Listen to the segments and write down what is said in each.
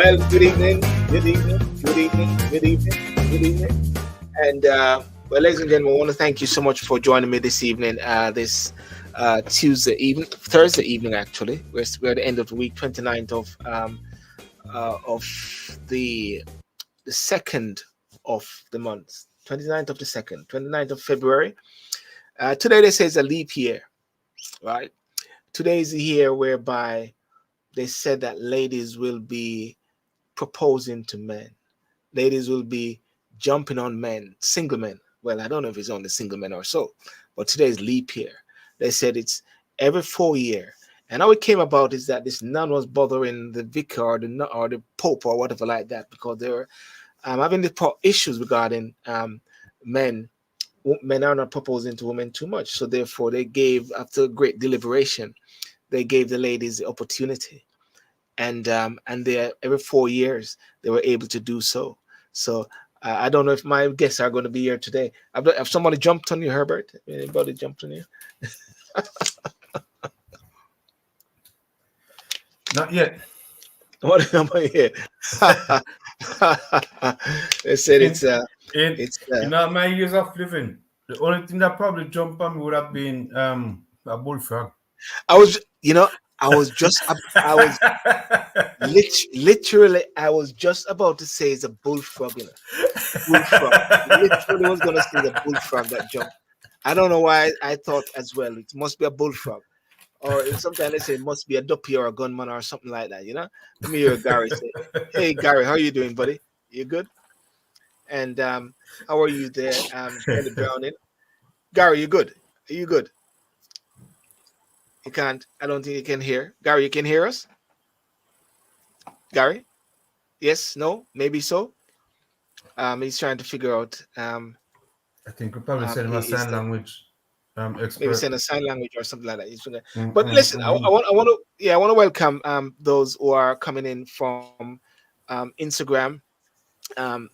Well, good evening, good evening, good evening, good evening, good evening. And well, ladies and gentlemen, I want to thank you so much for joining me this evening, this Thursday evening, actually. We're at the end of the week, 29th of the second of the month, 29th of the second, 29th of February. Today they say it's a leap year, right? Today is the year whereby they said that ladies will be proposing to men. Ladies will be jumping on men, single men. Well, I don't know if it's only single men or so, but today is leap year. They said it's every 4 years. And how it came about is that this nun was bothering the vicar or the pope or whatever like that, because they were having the issues regarding men. Men are not proposing to women too much. So therefore they gave, after great deliberation, they gave the ladies the opportunity. And they every 4 years they were able to do so. So I don't know if my guests are going to be here today. Have somebody jumped on you, Herbert? Anybody jumped on you? Not yet. What am I here? They said it's in all my years of living, the only thing that probably jumped on me would have been a bullfrog. I was literally I was just about to say it's a bullfrog, bullfrog. Literally was gonna say the bullfrog that jumped. I don't know why I thought as well. It must be a bullfrog. Or sometimes they say it must be a duppy or a gunman or something like that, Let me hear Gary say, "Hey Gary, how are you doing, buddy? You good?" And how are you there, Kelly Browning? Gary, you good? Are you good? You can't. I don't think you can hear. Gary, you can hear us? Gary? Yes? No? Maybe so? He's trying to figure out. I think we'll probably send him a sign language expert. Maybe send a sign language or something like that. But listen, I want to welcome those who are coming in from Instagram,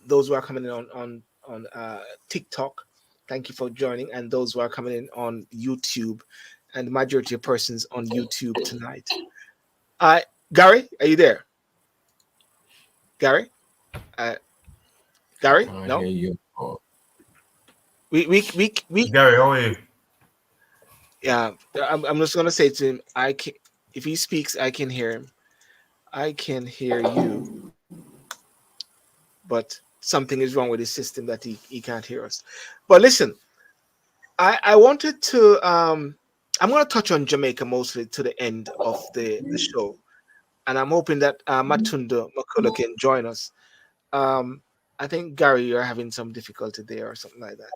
those who are coming in on TikTok. Thank you for joining, and those who are coming in on YouTube, and the majority of persons on YouTube tonight. Gary, are you there? Gary? Gary? No. I hear you. We Gary, how are you? Yeah, I'm just gonna say to him, if he speaks, I can hear him. I can hear you, but something is wrong with his system that he can't hear us. But listen, I wanted to I'm gonna touch on Jamaica mostly to the end of the show, and I'm hoping that Matunda McCullough can join us. I think Gary, you're having some difficulty there or something like that.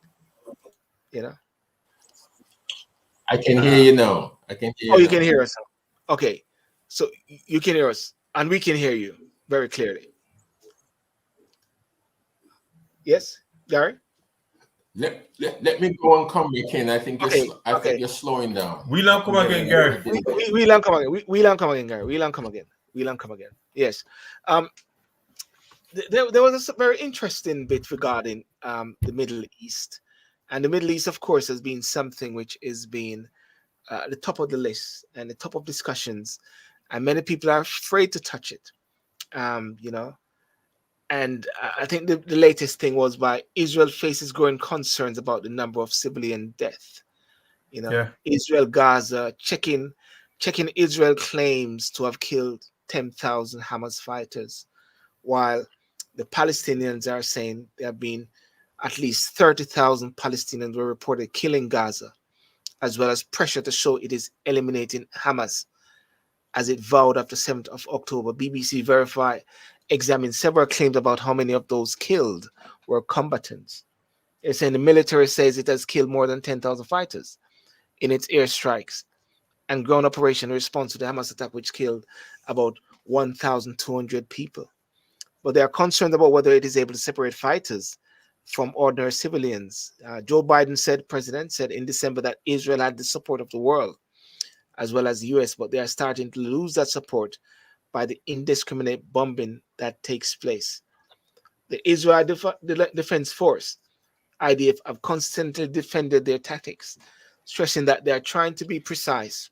I can hear you now. I can hear you. Oh, you can hear us now. Okay. So you can hear us and we can hear you very clearly. Yes, Gary? Let me go and come back in. I think you're slowing down. We'll come again, Gary. We'll come again. We'll come again, Gary. We'll come again. We'll come again. Yes. There was a very interesting bit regarding the Middle East. And the Middle East, of course, has been something which is being the top of the list and the top of discussions. And many people are afraid to touch it, And I think the latest thing was by Israel faces growing concerns about the number of civilian deaths. Israel, Gaza, checking Israel claims to have killed 10,000 Hamas fighters, while the Palestinians are saying there have been at least 30,000 Palestinians were reported killing Gaza, as well as pressure to show it is eliminating Hamas, as it vowed after 7th of October. BBC Verify examined several claims about how many of those killed were combatants. It's saying the military says it has killed more than 10,000 fighters in its airstrikes and ground operation in response to the Hamas attack, which killed about 1,200 people. But they are concerned about whether it is able to separate fighters from ordinary civilians. Joe Biden president said in December that Israel had the support of the world, as well as the US, but they are starting to lose that support by the indiscriminate bombing that takes place. The Israel Defense Force, IDF, have constantly defended their tactics, stressing that they are trying to be precise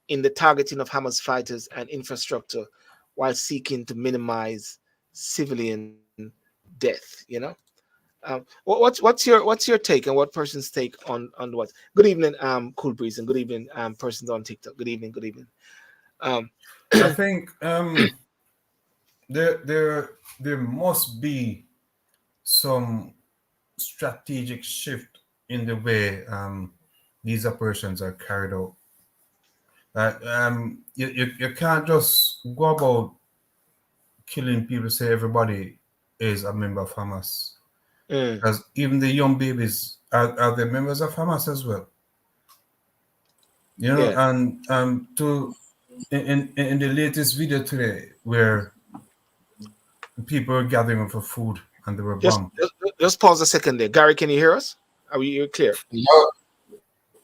in the targeting of Hamas fighters and infrastructure while seeking to minimize civilian death. What's your take, and what person's take on what? Good evening, Cool Breeze, and good evening, persons on TikTok. Good evening. I think there must be some strategic shift in the way these operations are carried out. You can't just go about killing people, say everybody is a member of Hamas. Because even the young babies are the members of Hamas as well. And in the latest video today, where people were gathering for food and they were bombed. Just pause a second there. Gary, can you hear us? Are you clear?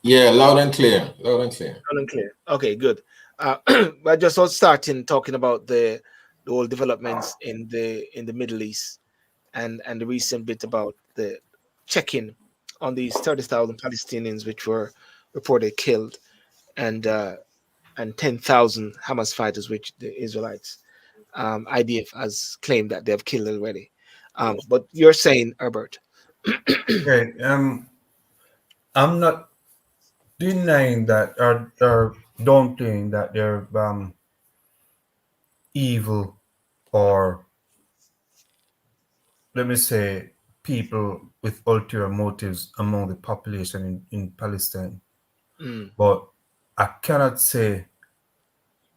Yeah, loud and clear. Loud and clear. Okay, good. I just was starting talking about the whole developments in the Middle East and the recent bit about the check-in on these 30,000 Palestinians which were reported killed, and 10,000 Hamas fighters which the Israelites, IDF, has claimed that they have killed already. But you're saying, Herbert. Okay, I'm not denying that or downplaying that they're evil, or let me say people with ulterior motives among the population in Palestine. But I cannot say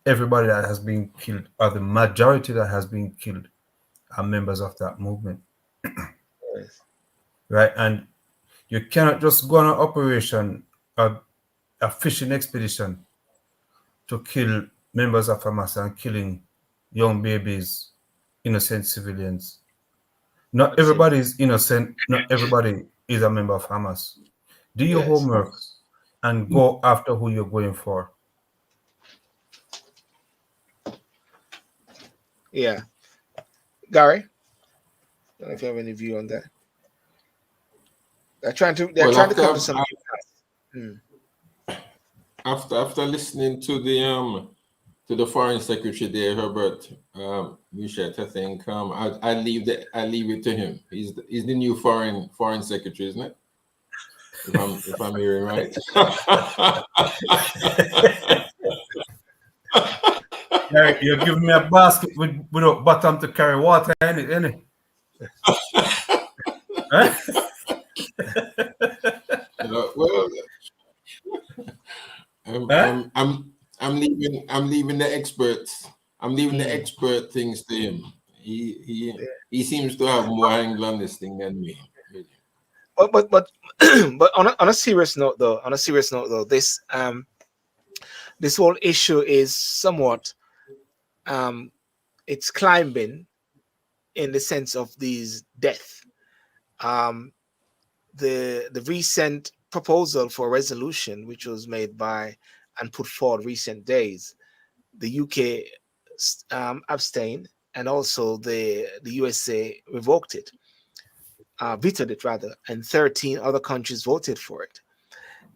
everybody that has been killed, or the majority that has been killed, are members of that movement. Yes. Right? And you cannot just go on an operation, a fishing expedition, to kill members of Hamas and killing young babies, innocent civilians. Not everybody is innocent. Not everybody is a member of Hamas. Do your homework and go after who you're going for. Yeah. Gary, I don't know if you have any view on that. They're trying to come to some. After listening to the foreign secretary there, Herbert Michet, I think I leave it to him. He's the new foreign secretary, isn't it? If I'm hearing right. You're giving me a basket with a bottom to carry water in it, innit? Well, I'm leaving the experts. I'm leaving the expert things to him. He seems to have more angle on this thing than me. But but on a serious note though, this whole issue is somewhat it's climbing in the sense of these deaths. The recent proposal for a resolution which was made by and put forward recent days, the UK abstained, and also the USA revoked it, vetoed it rather, and 13 other countries voted for it.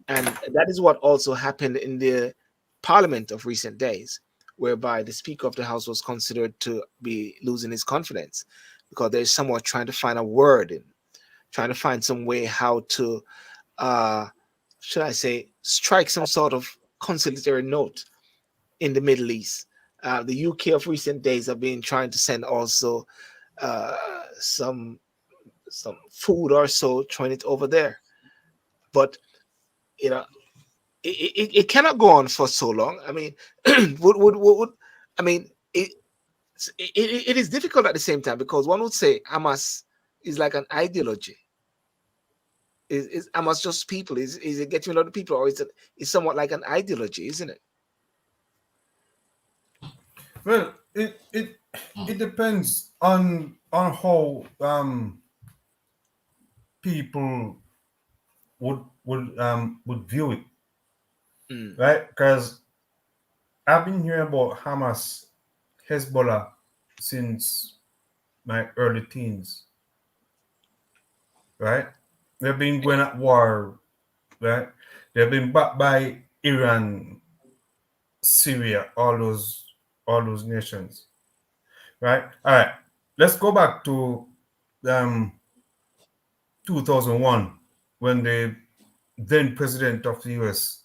And that is what also happened in the Parliament of recent days, whereby the Speaker of the House was considered to be losing his confidence because they're somewhat trying to find a word in, trying to find some way how to, should I say, strike some sort of conciliatory note in the Middle East. The UK of recent days have been trying to send also some food or so, throwing it over there. But it cannot go on for so long. I mean, it is difficult at the same time, because one would say Hamas is like an ideology. Is Hamas just people? Is it getting a lot of people, or is it somewhat like an ideology, isn't it? Well, it depends on how people would view it, right? Because I've been hearing about Hamas, Hezbollah since my early teens, right? They've been going at war, right? They've been backed by Iran, Syria, all those nations. Right? All right. Let's go back to 2001 when the then president of the US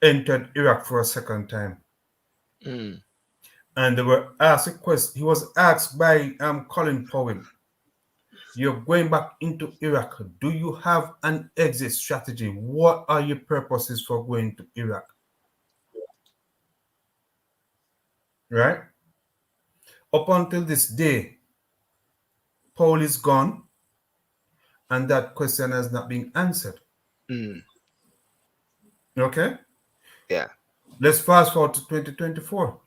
entered Iraq for a second time. And they were asked a question. He was asked by Colin Powell, you're going back into Iraq. Do you have an exit strategy? What are your purposes for going to Iraq? Right? Up until this day, Powell is gone, and that question has not been answered. Okay? Yeah. Let's fast forward to 2024.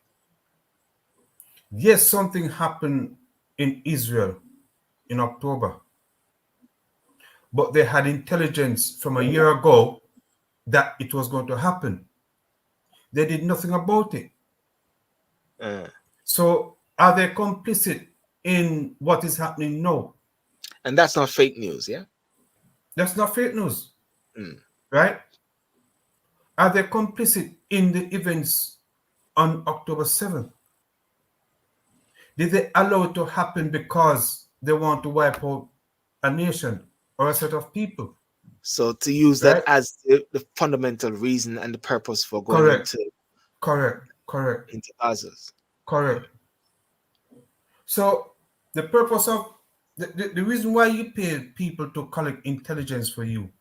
Yes, something happened in Israel in October, but they had intelligence from a year ago that it was going to happen. They did nothing about it. So are they complicit in what is happening now? And that's not fake news, yeah? That's not fake news, right? Are they complicit in the events on October 7th? Did they allow it to happen because they want to wipe out a nation or a set of people? So to use that as the fundamental reason and the purpose for going into Gaza. Correct. So the purpose of the reason why you pay people to collect intelligence for you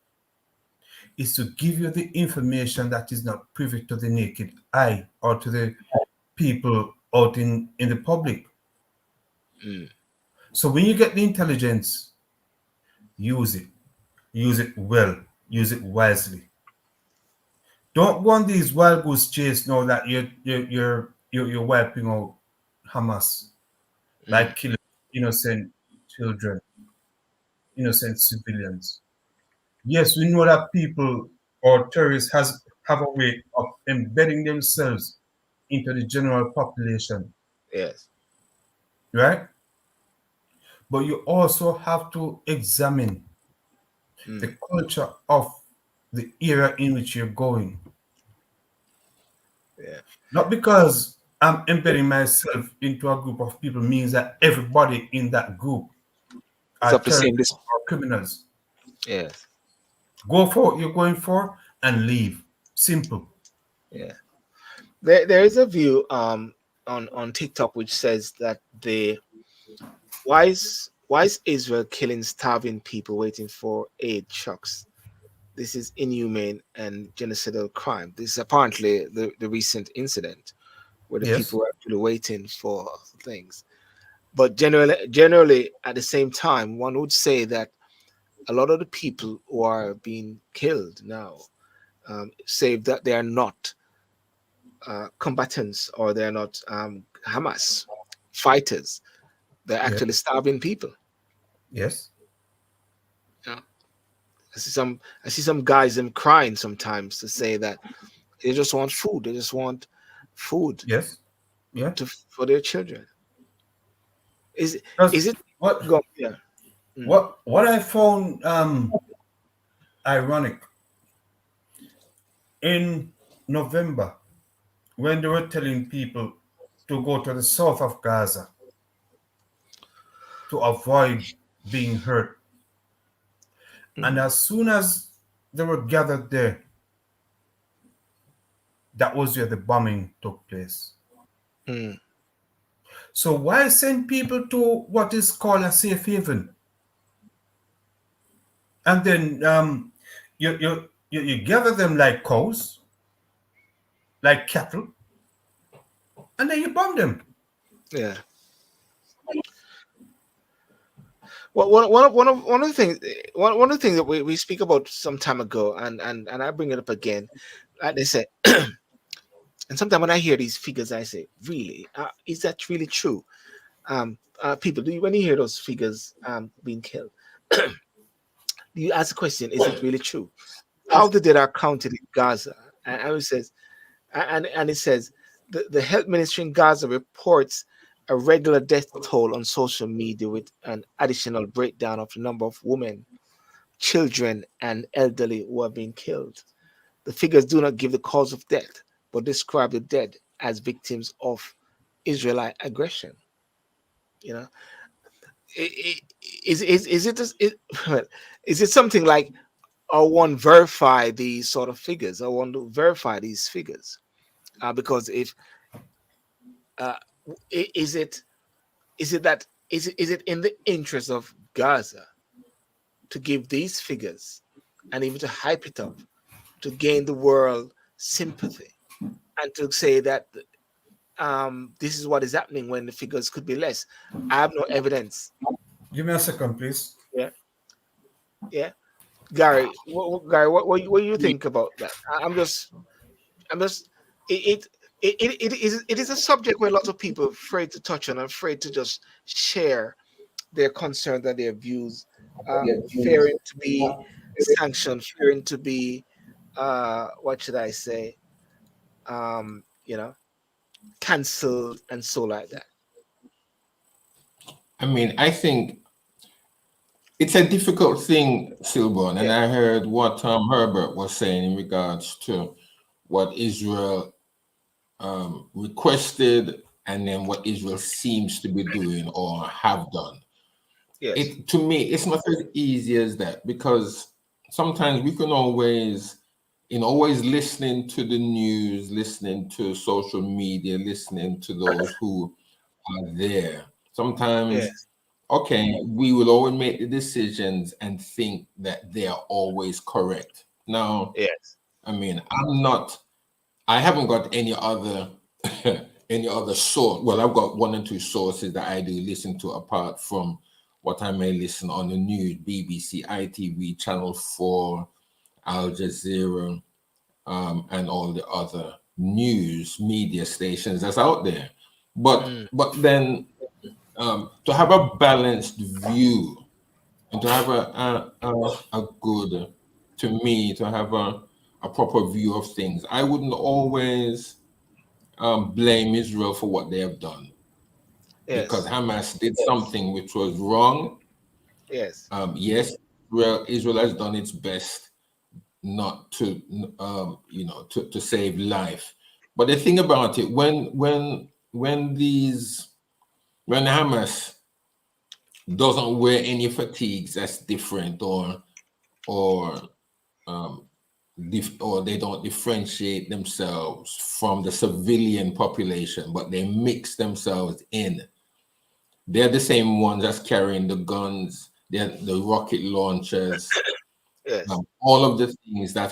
is to give you the information that is not privy to the naked eye or to the people out in the public. So when you get the intelligence, use it well, use it wisely. Don't go on these wild goose chase now that you're wiping out Hamas, like killing innocent children, innocent civilians. Yes, we know that people or terrorists have a way of embedding themselves into the general population. Yes. Right? But you also have to examine the culture of the era in which you're going. Yeah. Not because I'm embedding myself into a group of people means that everybody in that group are terrorists or criminals. Yes. Go for what you're going for and leave. Simple. Yeah. There is a view on TikTok which says that why is Israel killing starving people waiting for aid trucks? This is inhumane and genocidal crime. This is apparently the recent incident where the people were actually waiting for things. But generally, at the same time, one would say that a lot of the people who are being killed now, say that they are not combatants or they're not Hamas fighters. They're actually starving people. Yes. Yeah. I see some guys crying sometimes to say that they just want food. They just want food. Yes. Yeah. For their children. Is it what? Yeah. What I found ironic in November when they were telling people to go to the south of Gaza to avoid being hurt. And as soon as they were gathered there, that was where the bombing took place. So why send people to what is called a safe haven? And then you gather them like cows, like cattle, and then you bomb them. Yeah. Well, one of the things that we speak about some time ago, and I bring it up again, like they say, and sometimes when I hear these figures, I say, really, is that really true? People, when you hear those figures being killed, you ask the question, is it really true? How did they are counted in Gaza? And it says, the health ministry in Gaza reports a regular death toll on social media with an additional breakdown of the number of women, children, and elderly who have been killed. The figures do not give the cause of death, but describe the dead as victims of Israelite aggression. You know, is it something like, I want to verify these sort of figures? I want to verify these figures because if uh, is it that is it in the interest of Gaza to give these figures and even to hype it up to gain the world sympathy and to say that this is what is happening when the figures could be less? I have no evidence. Give me a second, please. Yeah, yeah. Gary, what do you think about that? I'm just it is a subject where lots of people are afraid to touch on, afraid to just share their concerns and their views, fearing to be sanctioned, fearing to be what should I say, you know, cancelled and so like that. I mean, I think it's a difficult thing, Sylbourne, and I heard what Herbert was saying in regards to what Israel requested and then what Israel seems to be doing or have done. Yes. To me, it's not as easy as that, because sometimes we can always listening to the news, listening to social media, listening to those who are there. Sometimes, okay, we will always make the decisions and think that they are always correct. Now, I mean, I haven't got any other any other source. Well, I've got one or two sources that I do listen to apart from what I may listen on the news: BBC, ITV, Channel 4, Al Jazeera, and all the other news media stations that's out there. But then to have a balanced view and to have a good, to me, to have a proper view of things, I wouldn't always blame Israel for what they have done. Because Hamas did something which was wrong. Yes. Yes, Israel has done its best not to, to save life. But the thing about it, when Hamas doesn't wear any fatigues, that's different, or they don't differentiate themselves from the civilian population, but they mix themselves in. They're the same ones that's carrying the guns, they're the rocket launchers, all of the things that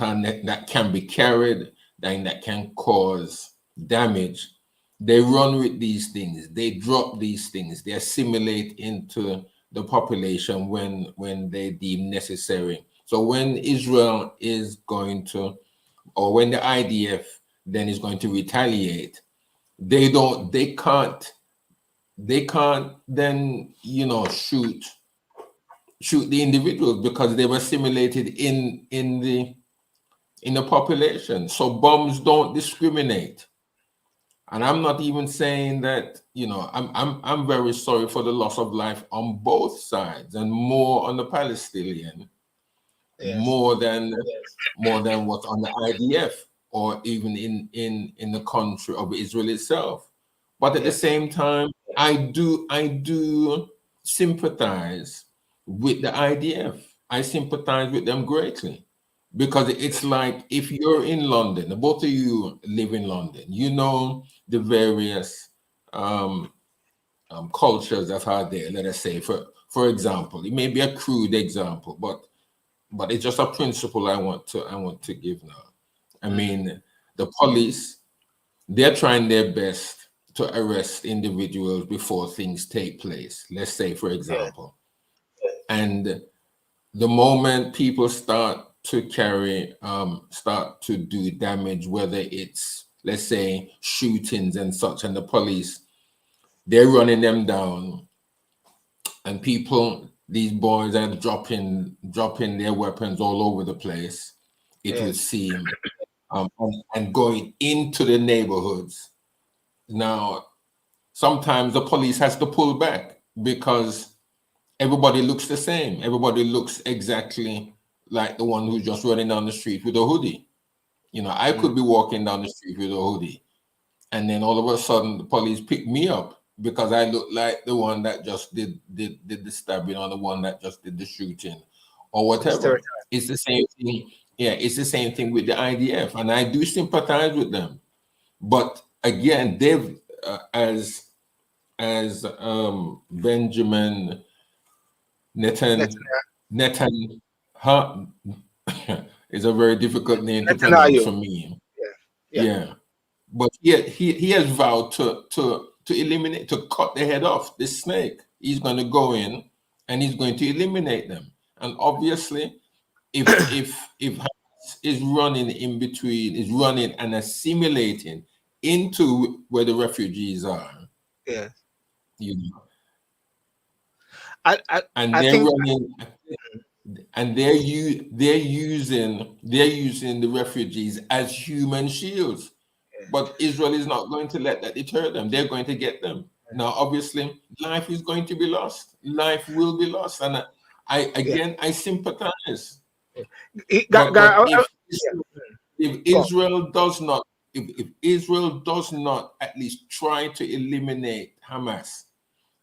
can be carried and that can cause damage. They run with these things, they drop these things, they assimilate into the population when they deem necessary. So when Israel is going to, or when the IDF then is going to retaliate, they can't then shoot the individuals, because they were assimilated in the population. So bombs don't discriminate. And I'm not even saying that, I'm very sorry for the loss of life on both sides, and more on the Palestinian, more than what's on the IDF, or even in the country of Israel itself. But at the same time, I do sympathize with the IDF. I sympathize with them greatly, because it's like, if you're in London, the both of you live in London, the various cultures that are there. Let us say, for example, it may be a crude example, but it's just a principle I want to give now. I mean, the police, they're trying their best to arrest individuals before things take place. Let's say, for example, and the moment people start to start to do damage, whether it's, let's say, shootings and such, and the police, they're running them down, and these boys are dropping their weapons all over the place, it would seem, and going into the neighborhoods. Now, sometimes the police has to pull back, because everybody looks the same. Everybody looks exactly like the one who's just running down the street with a hoodie. I could be walking down the street with a hoodie, and then all of a sudden the police pick me up because I look like the one that just did the stabbing or the one that just did the shooting or whatever. It's the same thing. Yeah, it's the same thing with the IDF, and I do sympathize with them. But again, they've as Benjamin Netan is a very difficult name to pronounce for me. Yeah. But he has vowed to eliminate, to cut the head off this snake. He's going to go in and he's going to eliminate them. And obviously, if Hamas is running in between, is running and assimilating into where the refugees are, you know, they're using the refugees as human shields. But Israel is not going to let that deter them. They're going to get them. Now, obviously, life is going to be lost. Life will be lost. And I sympathize. If Israel does not, if Israel does not at least try to eliminate Hamas,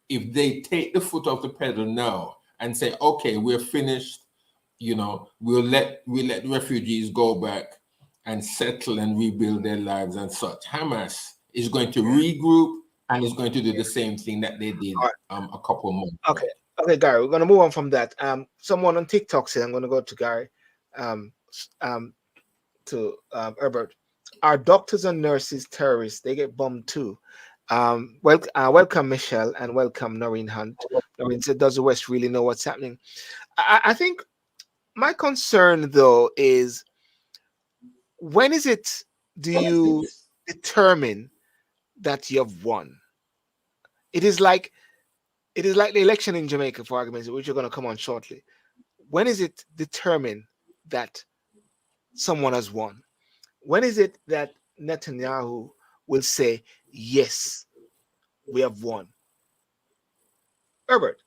if they take the foot off the pedal now and say, okay, we're finished, you know, we'll let refugees go back and settle and rebuild their lives and such. Hamas is going to regroup and is going to do the same thing that they did a couple of months ago. Okay, Gary, we're going to move on from that. Someone on TikTok said, I'm going to go to Gary, Herbert. Are doctors and nurses terrorists? They get bombed too. Welcome, Michelle, and welcome, Noreen Hunt. Noreen said, does the West really know what's happening? I think my concern, though, is when is it do you determine that you have won? It is like the election in Jamaica, for argument's sake, which you're going to come on shortly. When is it determined that someone has won? When is it that Netanyahu will say, yes, we have won? Herbert,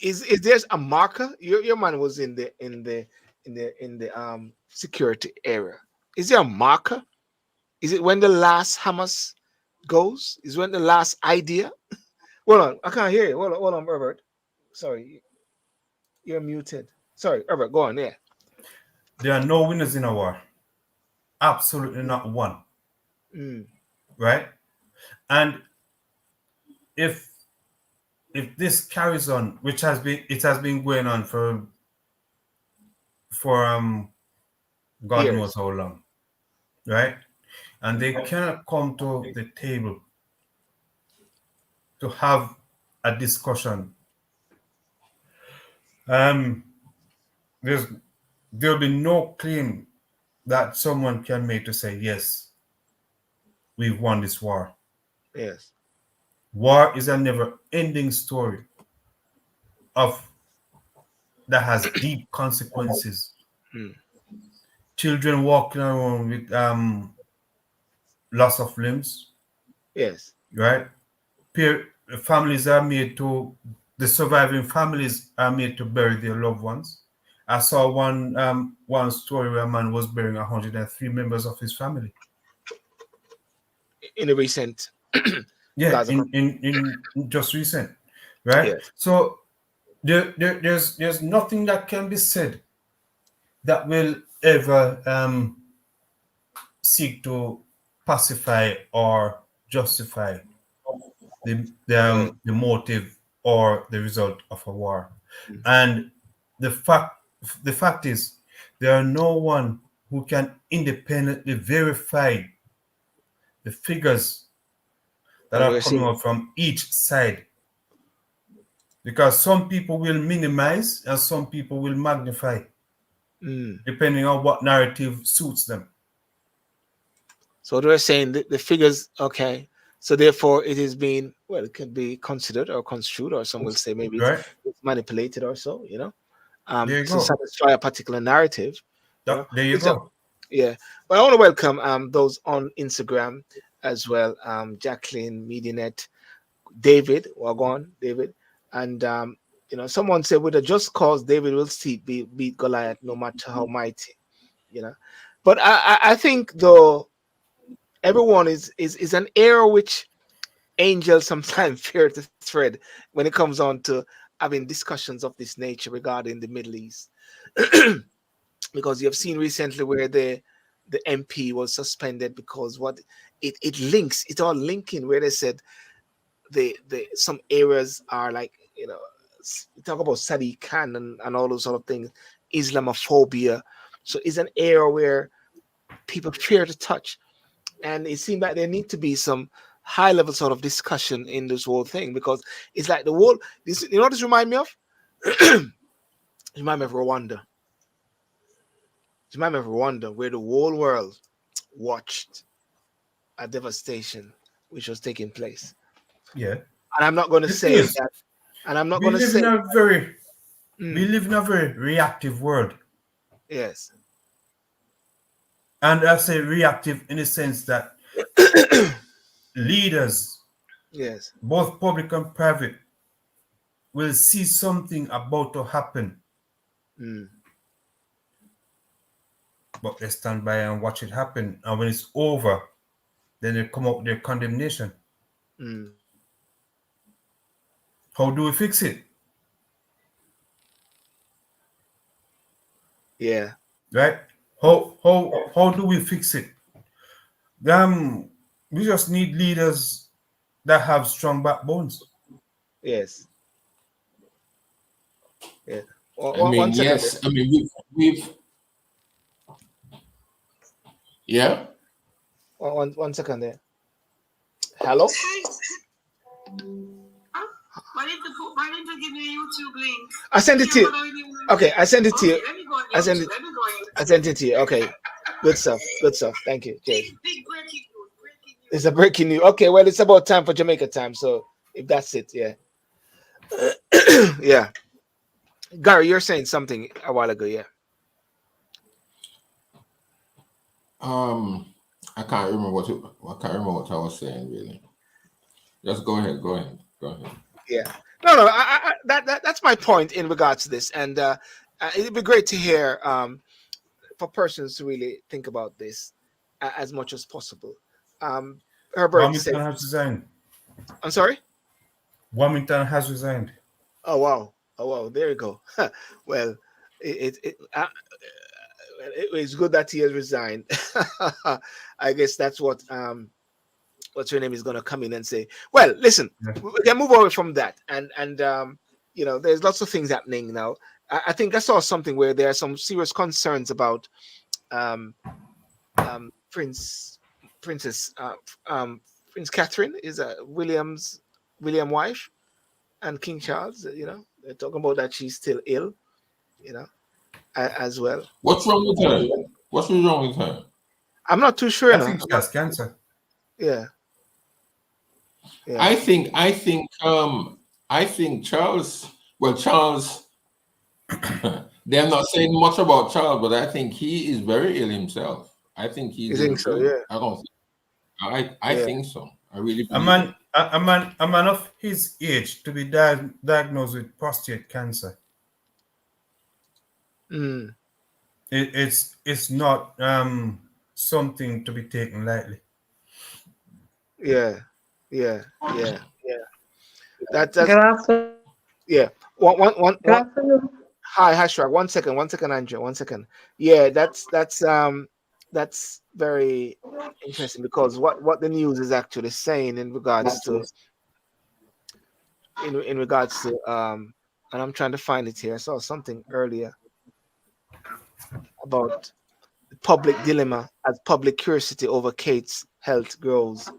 is there a marker? Your man was in the security area. Is there a marker? Is it when the last Hamas goes? Is when the last idea? Hold on, I can't hear you. Hold on, Herbert. Sorry, you're muted. Sorry, Herbert, go on. Yeah. There are no winners in a war. Absolutely not one. Right? And if this carries on, which has been going on for God knows how long, right? And they cannot come to the table to have a discussion. There'll be no claim that someone can make to say, yes, we've won this war. Yes. War is a never-ending story that has deep consequences. Children walking around with loss of limbs. Yes. Right? Families are made to, the surviving families are made to bury their loved ones. I saw one story where a man was burying 103 members of his family. In a recent in just recent, right? Yes. So there's nothing that can be said that will ever seek to pacify or justify the motive or the result of a war. And the fact is, there are no one who can independently verify the figures that are coming out from each side, because some people will minimize and some people will magnify, depending on what narrative suits them. So they're saying the figures, okay, so therefore it is being, well, it can be considered or construed, or some will say maybe it's manipulated or so, you know, to satisfy a particular narrative. There you go. Yeah, but I want to welcome those on Instagram as well. Jacqueline, MediaNet, David, Wagon, David, and you know, someone said with a just cause, David will beat Goliath, no matter how mighty, you know. But I think though everyone is an era which angels sometimes fear to thread when it comes on to having discussions of this nature regarding the Middle East. Because you have seen recently where the MP was suspended because what it links, it all linking where they said the some areas are like, you know, talk about Sadiq Khan and all those sort of things, Islamophobia. So it's an area where people fear to touch. And it seemed like there need to be some high level sort of discussion in this whole thing, because it's like the whole, this, you know what this remind me of? It remind me of Rwanda. It remind me of Rwanda, where the whole world watched a devastation which was taking place. Yeah. And I'm not going to say that. And I'm not going to say we live in a very reactive world. Yes. And I say reactive in the sense that leaders, yes, both public and private, will see something about to happen. But they stand by and watch it happen. And when it's over, then they come up with their condemnation. How do we fix it? Yeah. Right? How do we fix it? We just need leaders that have strong backbones. Yes. Yeah. I mean, yes. I mean, we've yeah. One second there. Hello. Why didn't you give me a YouTube link? I sent it to you. Okay, I sent it to you. I sent it to you. Okay. Good stuff. Good stuff. Thank you. Cheers. Big breaking news. It's a breaking news. Okay, well, it's about time for Jamaica time. So if that's it, yeah. Yeah. Gary, you're saying something a while ago, yeah. I can't remember what I was saying really. Just go ahead. Yeah. No. That's my point in regards to this, and it'd be great to hear for persons to really think about this as much as possible. Herbert said, has resigned. I'm sorry? Wilmington has resigned. Oh wow, there you go. Well, it's good that he has resigned. I guess that's what what's her name is going to come in and say. Well, listen, we can move away from that, and you know, there's lots of things happening now. I think I saw something where there are some serious concerns about Prince Catherine is William wife, and King Charles. You know, they're talking about that she's still ill. You know, as well. What's wrong with her? What's wrong with her? I'm not too sure. I think she has cancer. Yeah. I think Charles. Well, Charles. They're not saying much about Charles, but I think he is very ill himself. I think he's. You think so? Yeah. I don't think. I think so. I really. A man of his age to be diagnosed with prostate cancer. It's not something to be taken lightly. Yeah. That's yeah. One. Hi, Shrag. 1 second, Andrew. 1 second. Yeah, that's very interesting, because what the news is actually saying in regards to and I'm trying to find it here. I saw something earlier about the public dilemma as public curiosity over Kate's health grows.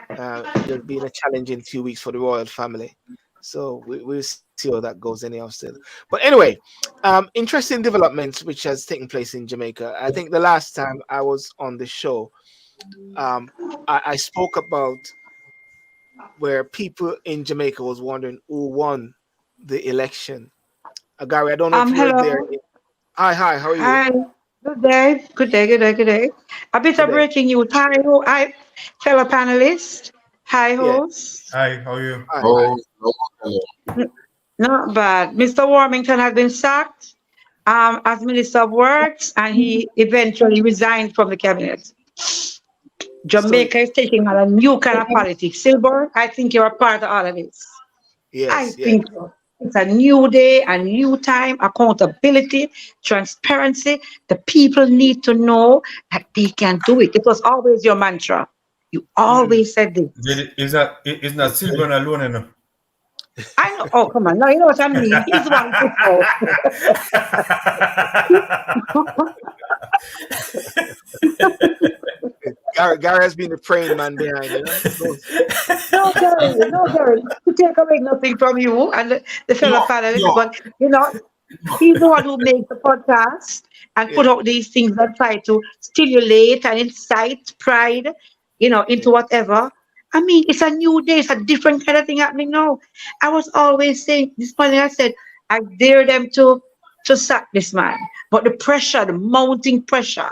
There's been a challenging few weeks for the royal family, so we'll see how that goes anyhow still. But anyway, interesting developments which has taken place in Jamaica. I think the last time I was on the show, I spoke about where people in Jamaica was wondering who won the election. Gary, I don't know if you're there. Hi, how are you? Hi. Good day. A bit of breaking news. Hi, fellow panelists. Hi, host. Hi, how are you? Hi. Not bad. Mr. Warmington has been sacked as Minister of Works, and he eventually resigned from the cabinet. Jamaica is taking on a new kind of politics. Sylbourne, I think you're a part of all of this. I Yes, yes. think so. It's a new day, a new time, accountability, transparency. The people need to know that they can do it. It was always your mantra. You always said this. Is not Sylbourne alone enough? I know. Oh, come on. Now you know what I mean. He's the one who Gary has been the praying man behind, you know. No, Gary. To take away nothing from you and the fellow panelists, but you know, he's the one who makes the podcast and put out these things that try to stimulate and incite pride, you know, into whatever. I mean, it's a new day. It's a different kind of thing happening now. I was always saying this morning. I said I dare them to sack this man, but the pressure, the mounting pressure,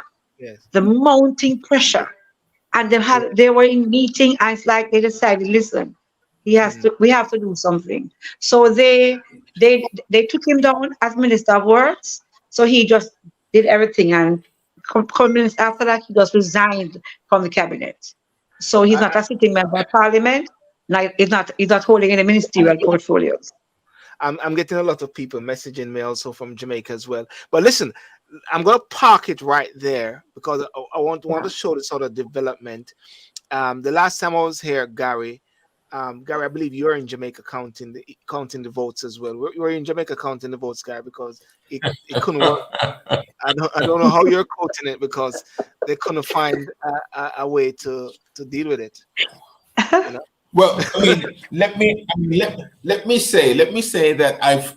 and they were in meeting, and it's like they decided, listen, we have to do something. So they took him down as Minister of Works. So he just did everything, and minutes after that, he just resigned from the cabinet. So he's not a sitting member of Parliament. He's not holding any ministerial portfolios. I'm getting a lot of people messaging me also from Jamaica as well. But listen, I'm going to park it right there because I want to show this sort of development. The last time I was here, Gary, I believe you're in Jamaica counting the votes as well. We're in Jamaica counting the votes, Gary, because it couldn't work. I don't know how you're quoting it because they couldn't find a way to deal with it. You know? Well, I mean, let me say that I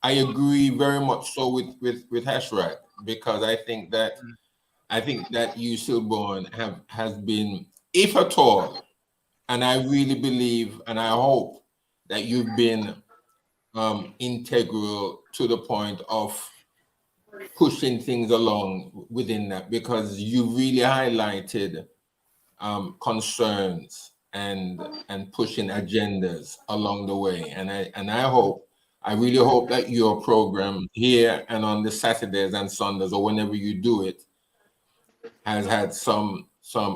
agree very much so with Hashrag, because I think that you, Sylbourne, has been, if at all, and I really believe and I hope that you've been integral to the point of pushing things along within that, because you really highlighted concerns and pushing agendas along the way, and I really hope that your program here and on the Saturdays and Sundays or whenever you do it has had some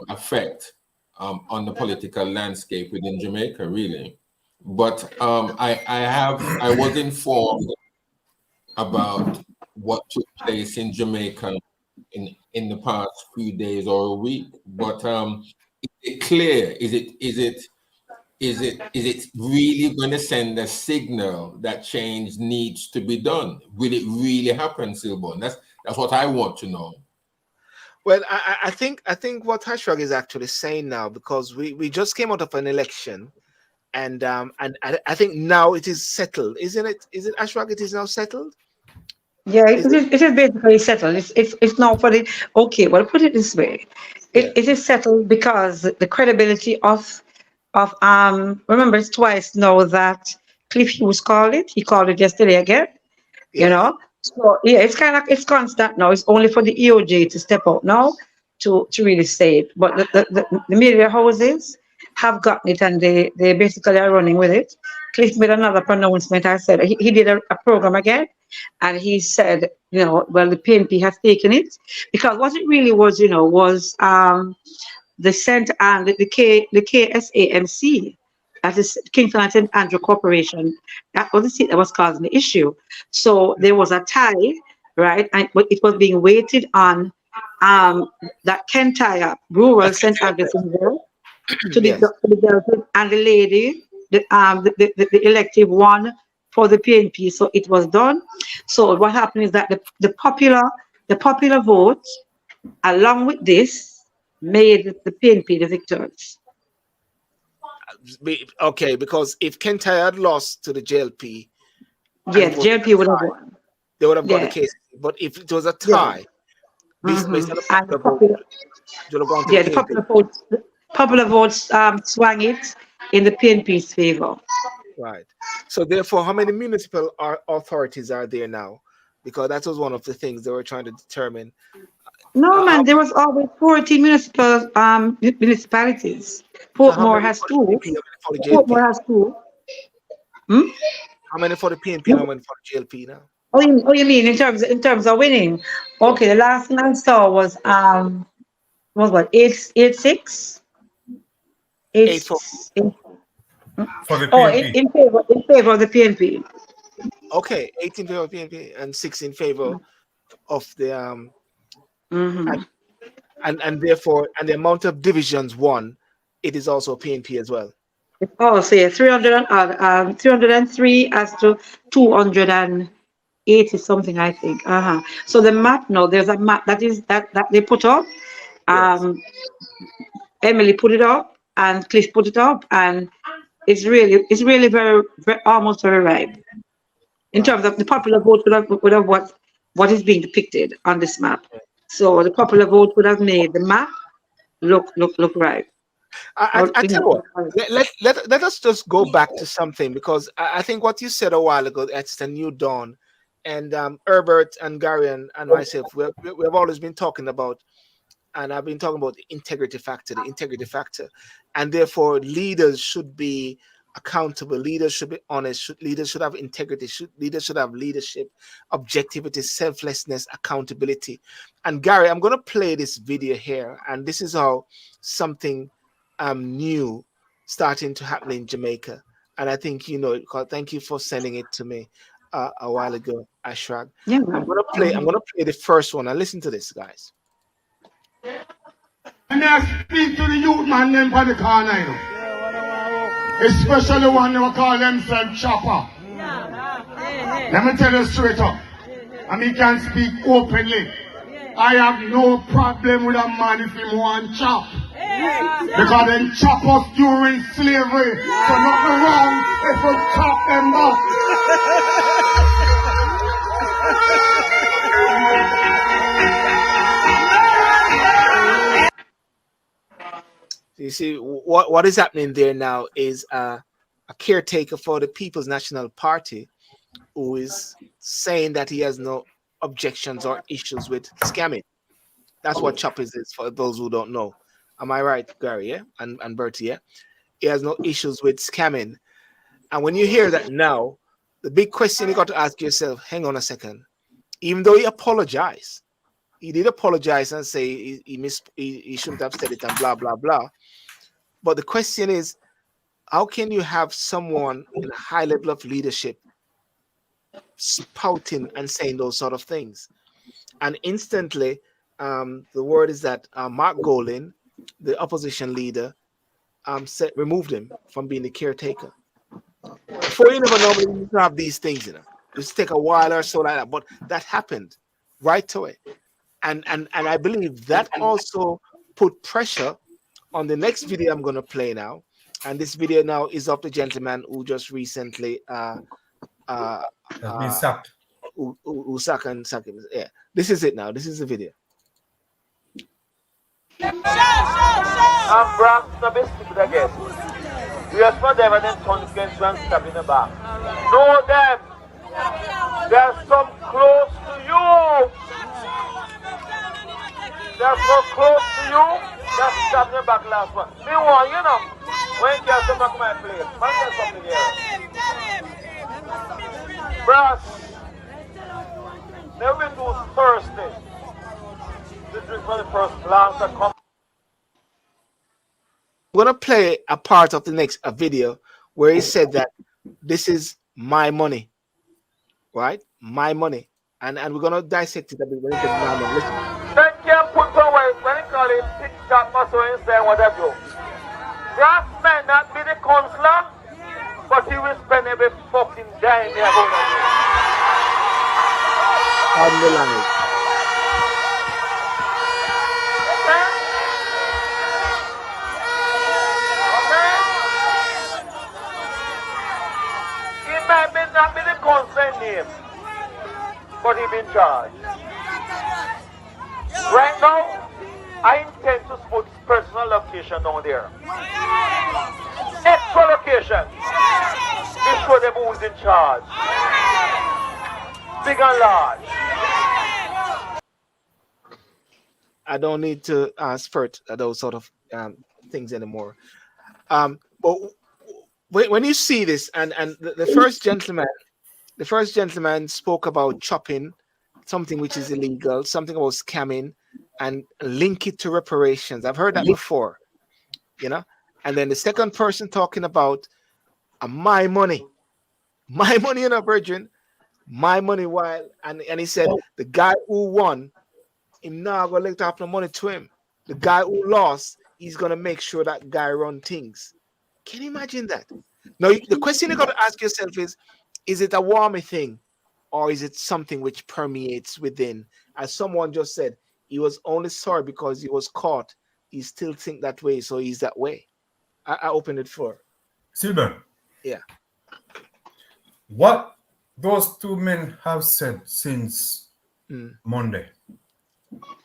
effect on the political landscape within Jamaica, really. But I was informed about what took place in Jamaica in the past few days or a week. But is it clear? Is it really going to send a signal that change needs to be done? Will it really happen, Sylbourne? That's what I want to know. Well, I think what Hashrag is actually saying now, because we just came out of an election, and I think now it is settled, isn't it? Is it, Hashrag? It is now settled. Yeah, it is basically settled. It's now for the okay. Well, put it this way, it is settled because the credibility of remember, it's twice now that Cliff Hughes called it. He called it yesterday again. Yeah. You know, so yeah, it's constant now. It's only for the EOJ to step out now to really say it. But the media houses have gotten it, and they basically are running with it. Cliff made another pronouncement. I said he did a program again, and he said, you know, well, the PNP has taken it, because what it really was, you know, was the St. and the KSAMC, that is Kingston and St. Andrew Corporation. That was the seat that was causing the issue. So there was a tie, right? And it was being weighted on that Kentire rural St. Andrews to the and the lady, the elective one for the PNP. So it was done. So what happened is that the popular vote, along with this, made the PNP the victors. Okay, because if Kentire had lost to the JLP, yes, JLP would have won. They would have got the case. But if it was a tie, based on the popular votes swung it in the PNP's favor. Right. So therefore, how many municipal authorities are there now? Because that was one of the things they were trying to determine. No, man, there was always 40 municipalities. Portmore has 2. Portmore has 2. How many for the PNP and how many for the JLP now? you mean in terms of winning? Okay, the last one I saw was what, 8-6? Eight for for the Oh, PNP. in favor of the PNP. okay, 8 in favor of PNP and 6 in favor of the Mm-hmm. and therefore and the amount of divisions won, it is also PNP as well. Oh, so yeah, 303 as to 280 something, I think. So the map, no, there's a map that they put up. Yes. Emily put it up and Cliff put it up, and it's really very, very almost very ripe in Right. terms of the popular vote would have what is being depicted on this map. So the popular vote would have made the map look right. I tell you what, let us just go back to something, because I think what you said a while ago, it's a new dawn. And Herbert and Gary and myself, we've always been talking about, and I've been talking about the integrity factor. And therefore leaders should be accountable, leaders should be honest, leaders should have integrity, leaders should have leadership, objectivity, selflessness, accountability. And Gary, I'm going to play this video here, and this is how something new starting to happen in Jamaica. And I think you know it, because thank you for sending it to me a while ago, Ashrag. Yeah. I'm gonna play the first one, and listen to this, guys. And I speak to the youth man them for the corner, you know. Especially one who call themselves Chopper. Let me tell you straight up. And he can speak openly. I have no problem with a man if he want chop. Because them chop us during slavery. So nothing wrong if we chop them back. You see, what is happening there now is a caretaker for the People's National Party who is saying that he has no objections or issues with scamming. That's what choppers is, for those who don't know. Am I right, Gary? Yeah, and Bertie. Yeah, he has no issues with scamming. And when you hear that now, the big question you got to ask yourself: hang on a second. Even though he apologized, he did apologize and say he shouldn't have said it and blah blah blah. But the question is, how can you have someone in a high level of leadership spouting and saying those sort of things? And instantly, the word is that Mark Golin, the opposition leader, removed him from being the caretaker. Before, you never normally used to have these things, you know. It used to take a while or so like that, but that happened right away. And I believe that also put pressure on the next video I'm going to play now. And this video now is of the gentleman who just recently has been sacked. Who sacked him. Yeah, this is it now. This is the video. I'm Brown, the best people again. We are not ever then turn against one stab in the back. Know them. There's some close to you. They're so close to you. Just stab in the back last one. Meanwhile, you know, when you get back to my place, man, there's something here. Brass, never been too thirsty. This drink for the first glance that comes. I'm going to play a part of the next video where he said that this is my money, right? My money. And we're going to dissect it a bit. Listen. Then can put away when he call it Tik Tok muscle and say whatever. Brass may not be the counselor, but he will spend every fucking dime there. Pardon the language. May not be the concerned name, but he been charged. Right now, I intend to put personal location down there. Extra location. To show them who's in charge. Big and large. I don't need to spurt those sort of things anymore. But when you see this, and the first gentleman the first gentleman spoke about chopping, something which is illegal, something about scamming, and link it to reparations. I've heard that before, you know. And then the second person talking about my money, virgin, my money. While and he said the guy who won, him now gonna let up the money to him. The guy who lost, he's gonna make sure that guy run things. Can you imagine that? Now the question you got to ask yourself is it a warmy thing, or is it something which permeates within? As someone just said, he was only sorry because he was caught. He still think that way, so he's that way. I opened it for Sylbourne. Yeah. What those two men have said since Monday,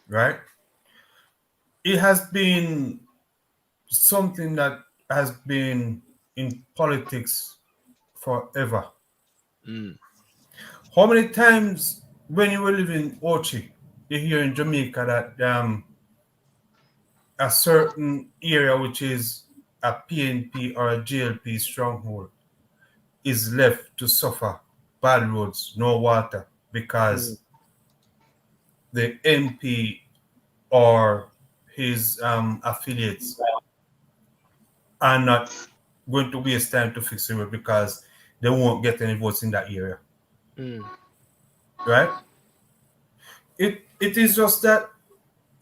right? It has been something that has been in politics forever. How many times when you were living in Ochi, you hear in Jamaica that a certain area which is a PNP or a GLP stronghold is left to suffer bad roads, no water, because the MP or his affiliates are not going to waste time to fix the road because they won't get any votes in that area. Right? It is just that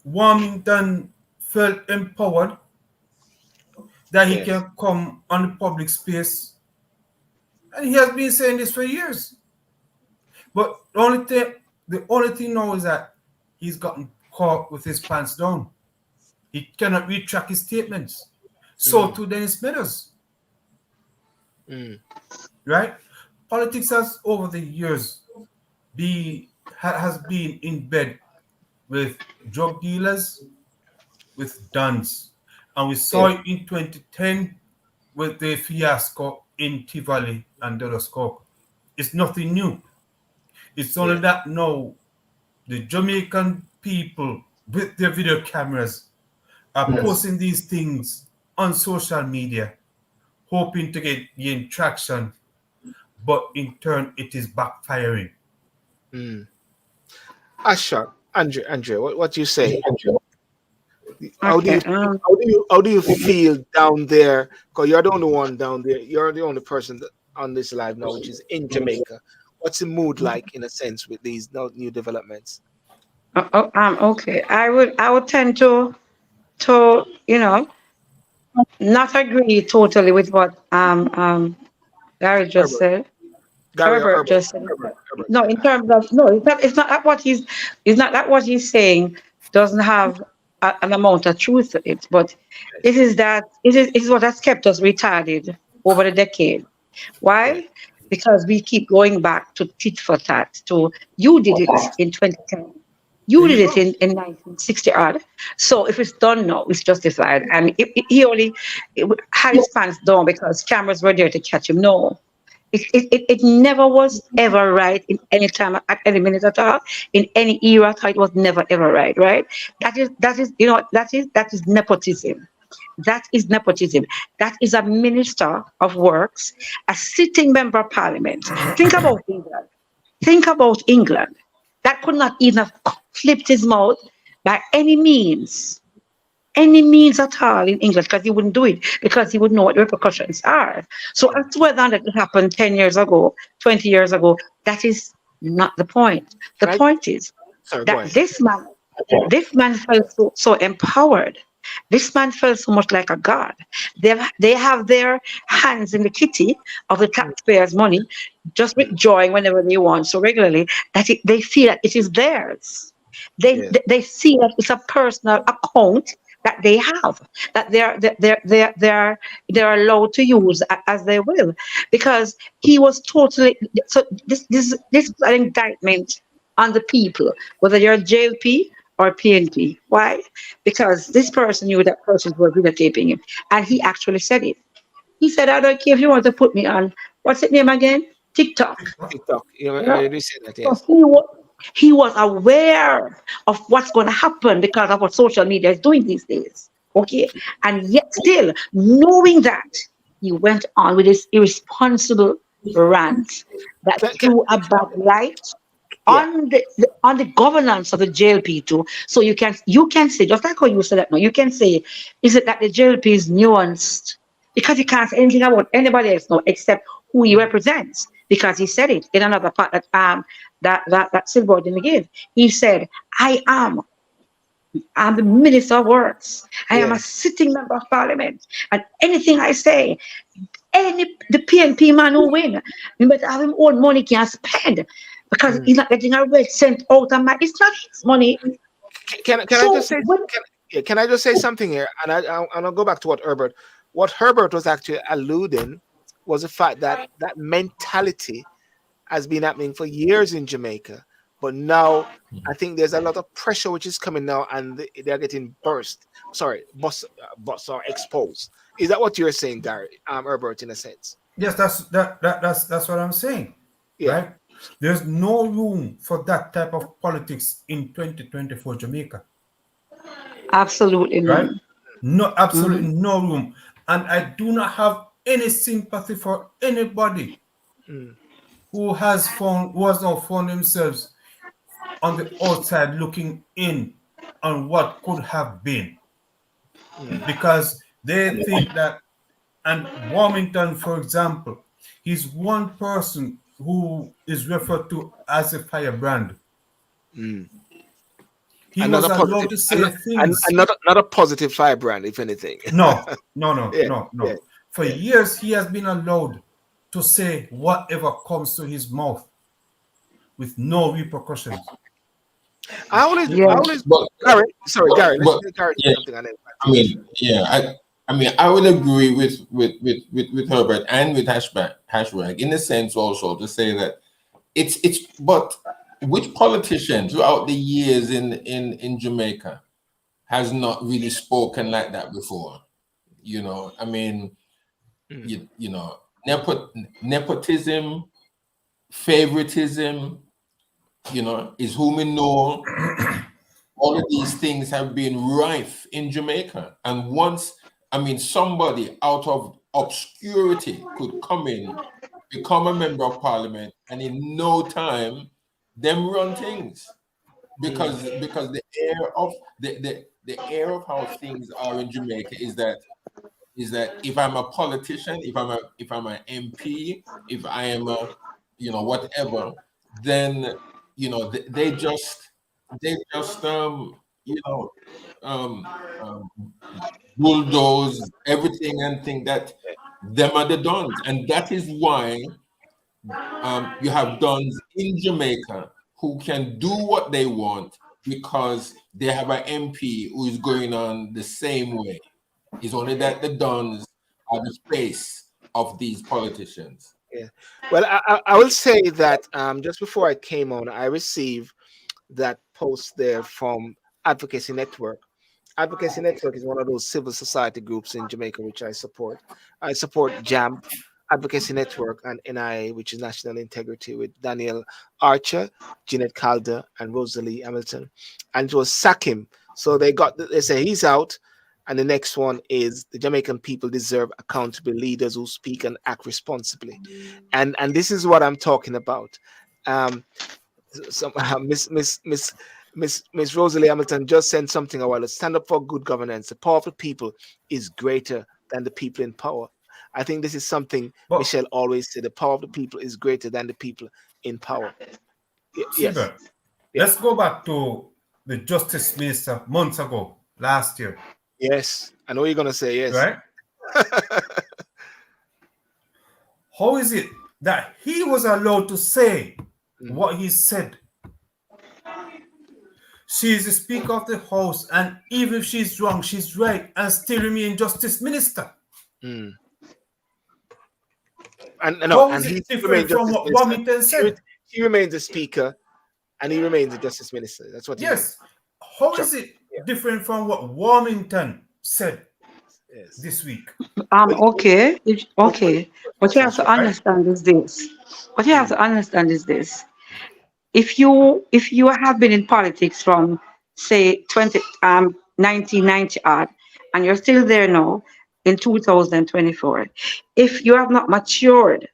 Warmington felt empowered that he can come on the public space, and he has been saying this for years. But the only thing now is that he's gotten caught with his pants down. He cannot retract his statements. So to Dennis Meadows. Right? Politics has over the years has been in bed with drug dealers, with dons. And we saw it in 2010 with the fiasco in Tivoli and Dodoscope. It's nothing new. It's only that now the Jamaican people with their video cameras are posting these things on social media, hoping to gain traction, but in turn it is backfiring. Asha, Andre, what do you say? How do you feel down there? Because you're the only one down there. You're the only person on this live now, which is in Jamaica. What's the mood like, in a sense, with these new developments? Okay. I would tend to not agree totally with what Gary just said. Herbert just said. No, in terms of it's not that what he's saying doesn't have an amount of truth to it, but it is what has kept us retarded over the decade. Why? Because we keep going back to tit for tat. To you did it in 2010. You did it in 1960 odd. So if it's done now, it's justified. And he only had his pants down because cameras were there to catch him. No. It never was ever right in any time, at any minute at all, in any era at all. It was never ever right. That is nepotism. That is nepotism. That is a minister of works, a sitting member of parliament. Think about England. That could not even have flipped his mouth by any means at all in England, because he wouldn't do it, because he would know what the repercussions are. So as to whether that happened 10 years ago, 20 years ago, that is not the point. The point is that this man felt so empowered. This man felt so much like a god. They have their hands in the kitty of the taxpayers' money, just withdrawing whenever they want, so regularly that they feel that it is theirs. They see that it's a personal account that they have, that they're allowed to use as they will, because he was totally. So this is an indictment on the people, whether you're JLP or PNP. Why? Because this person knew that persons were videotaping him, and he actually said it. He said, "I don't care if you want to put me on what's his name again? TikTok." TikTok. You said that, yes. So he was aware of what's going to happen because of what social media is doing these days. Okay, and yet still knowing that, he went on with his irresponsible rant that threw a bad light on the governance of the JLP too. So you can say, just like how you said that now, you can say, is it that the JLP is nuanced? Because you can't say anything about anybody else now except who he represents. Because he said it in another part that Sylbourne didn't give. He said, I'm the Minister of Works. I am a sitting member of Parliament. And anything I say, the PNP man who win, he better have him own money can spend. Because he's not getting a red cent out of my, it's not his money. Can I just say something here? And I'll go back to what Herbert was actually alluding was the fact that that mentality has been happening for years in Jamaica. But now I think there's a lot of pressure which is coming now, and they're getting bust or exposed. Is that what you're saying, Gary? Herbert, in a sense? Yes, that's what I'm saying. Yeah. Right? There's no room for that type of politics in 2024 Jamaica. Absolutely right? No, absolutely no room. And I do not have any sympathy for anybody who has now found themselves on the outside looking in on what could have been. Because they think that, and Warmington, for example, he's one person who is referred to as a firebrand. He was allowed to say things. And not a positive firebrand, if anything. No. For years, he has been allowed to say whatever comes to his mouth with no repercussions. Gary. I would agree with Herbert and with Hashbag in a sense also to say that but which politician throughout the years in Jamaica has not really spoken like that before? Nepotism, favoritism, is whom we know. All of these things have been rife in Jamaica. And once, somebody out of obscurity could come in, become a member of parliament, and in no time, them run things. Because the air of how things are in Jamaica is that if I'm a politician, if I'm an MP, if I am a whatever, then they just bulldoze everything and think that them are the dons. And that is why you have dons in Jamaica who can do what they want because they have an MP who is going on the same way. It's only that the dons are the face of these politicians. Yeah. Well, I will say that just before I came on, I received that post there from Advocacy Network. Advocacy Network is one of those civil society groups in Jamaica which I support. I support JAMP, Advocacy Network, and NIA, which is National Integrity, with Daniel Archer, Jeanette Calder, and Rosalie Hamilton. And it was Sakim. So they say he's out. And the next one is the Jamaican people deserve accountable leaders who speak and act responsibly. And this is what I'm talking about. Miss Rosalie Hamilton just sent something a while ago. Stand up for good governance. The power of the people is greater than the people in power. I think this is something Michelle always said. The power of the people is greater than the people in power. Yes. Let's go back to the Justice Minister months ago, last year. Yes, I know what you're going to say, yes. Right? How is it that he was allowed to say what he said? She is the Speaker of the House, and even if she's wrong, she's right, and still remain Justice Minister. And he's different from what Warmington said. He remains the Speaker, and he remains the Justice Minister. That's what he Yes. How is it different from what Warmington said this week? Okay. What you have to understand is this. If you have been in politics from say 1990 odd, and you're still there now in 2024, if you have not matured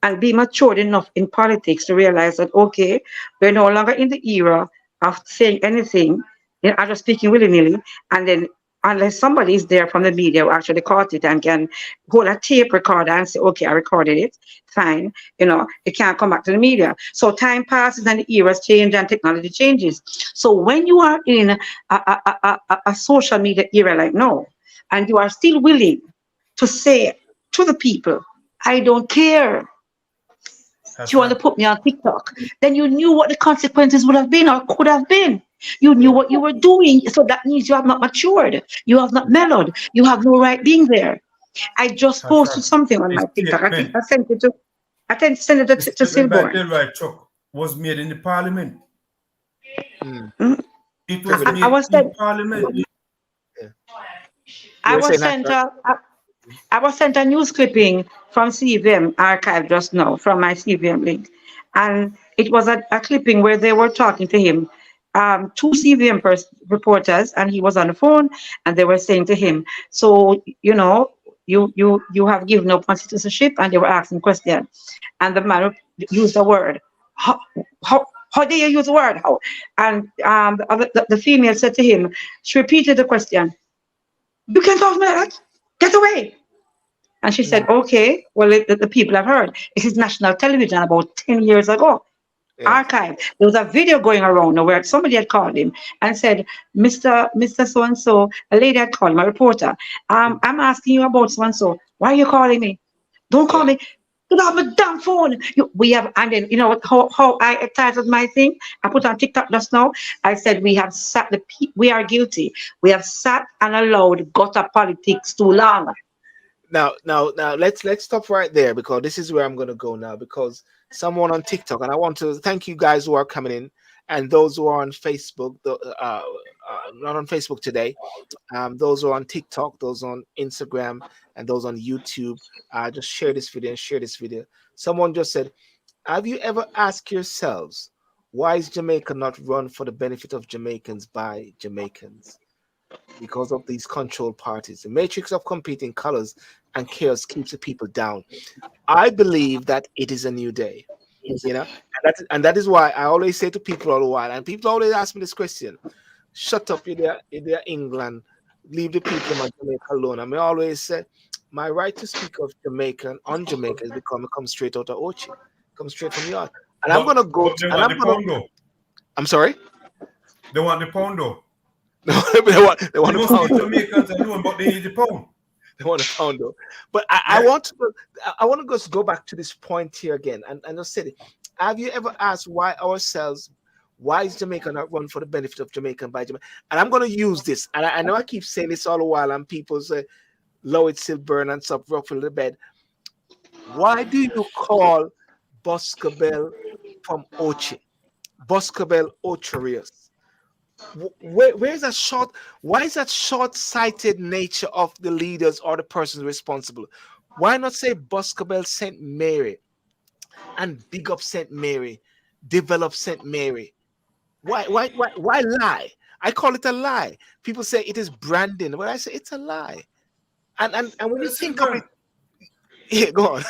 and be matured enough in politics to realize that, okay, we're no longer in the era of saying anything, I'm just speaking willy-nilly, and then unless somebody is there from the media who actually caught it and can hold a tape recorder and say, okay, I recorded it, fine, it can't come back to the media. So time passes and the eras change and technology changes. So when you are in a social media era like now, and you are still willing to say to the people, I don't care. You want to put me on TikTok, then you knew what the consequences would have been or could have been. You knew what you were doing. So that means you have not matured. You have not mellowed. You have no right being there. I just posted something on my TikTok. I think I sent it to Sylbourne. The right truck was made in the parliament. It was made in parliament. I was sent a news clipping from CVM archive just now from my CVM link, and it was a clipping where they were talking to him, two CVM reporters, and he was on the phone, and they were saying to him, so you have given up on citizenship, and they were asking questions, and the man used the word, how do you use the word, how? And the female said to him, she repeated the question, you can't talk to me like that, get away. And she said, okay, well, the people have heard. This is national television about 10 years ago. Archive. There was a video going around where somebody had called him and said, Mr. So-and-so, a lady had called him, a reporter. I'm asking you about so-and-so. Why are you calling me? Don't call me. Get off my damn phone. And then, how I titled my thing? I put on TikTok just now. I said, we are guilty. We have sat and allowed gutter politics too long. Now, let's stop right there, because this is where I'm going to go now, because someone on TikTok, and I want to thank you guys who are coming in, and those who are on Facebook, not on Facebook today, those who are on TikTok, those on Instagram, and those on YouTube, just share this video and share this video. Someone just said, have you ever asked yourselves, why is Jamaica not run for the benefit of Jamaicans by Jamaicans? Because of these control parties. The matrix of competing colors and chaos keeps the people down. I believe that it is a new day, and that is why I always say to people all the while, and people always ask me this question, shut up, you're there England, leave the people of Jamaica alone. I may always say, my right to speak of Jamaica on Jamaica is because it comes straight out of Ochi, comes straight from the heart. And I'm going to go to, I'm sorry? They want the pound though. No, they want the pound. Jamaicans alone, but they need the pound. They want a pound though. But I want to just go back to this point here again and just say, have you ever asked why is Jamaica not run for the benefit of Jamaica by Jamaica? And I'm going to use this, and I know I keep saying this all the while, and people say, Lloyd Sylbourne and stuff, Rockville the bed. Why do you call Boscobel from Ochi? Boscobel Ocherius? Where's that why is that short-sighted nature of the leaders or the persons responsible? Why not say Boscobel St. Mary and big up St. Mary, develop St. Mary? Why lie? I call it a lie. People say it is branding, but I say it's a lie. And when you think of it, yeah, go on.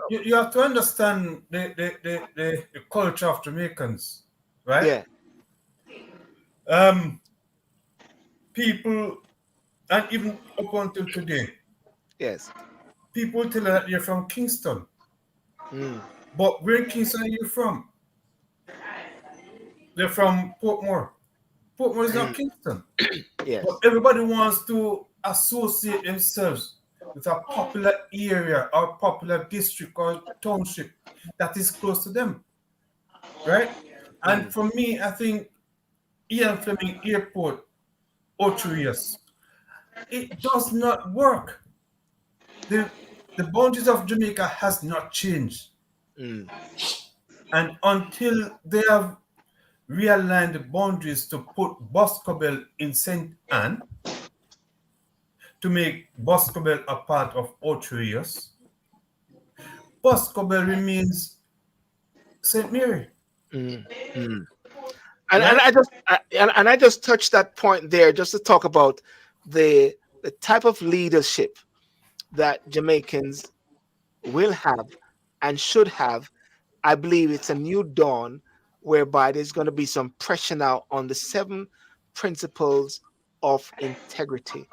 You have to understand the culture of Jamaicans, right? Yeah. People, and even up until today, yes, people tell you that you're from Kingston. But where in Kingston are you from? They're from Portmore. Portmore is not Kingston. Yes. But everybody wants to associate themselves with a popular area or popular district or township that is close to them, right? And for me, I think Ian Fleming Airport, Ocherius, it does not work. The boundaries of Jamaica has not changed. And until they have realigned the boundaries to put Boscobel in St. Anne, to make Boscobel a part of Ocherius, Boscobel remains St. Mary. And I just touched that point there just to talk about the type of leadership that Jamaicans will have and should have. I believe it's a new dawn whereby there's going to be some pressure now on the 7 principles of integrity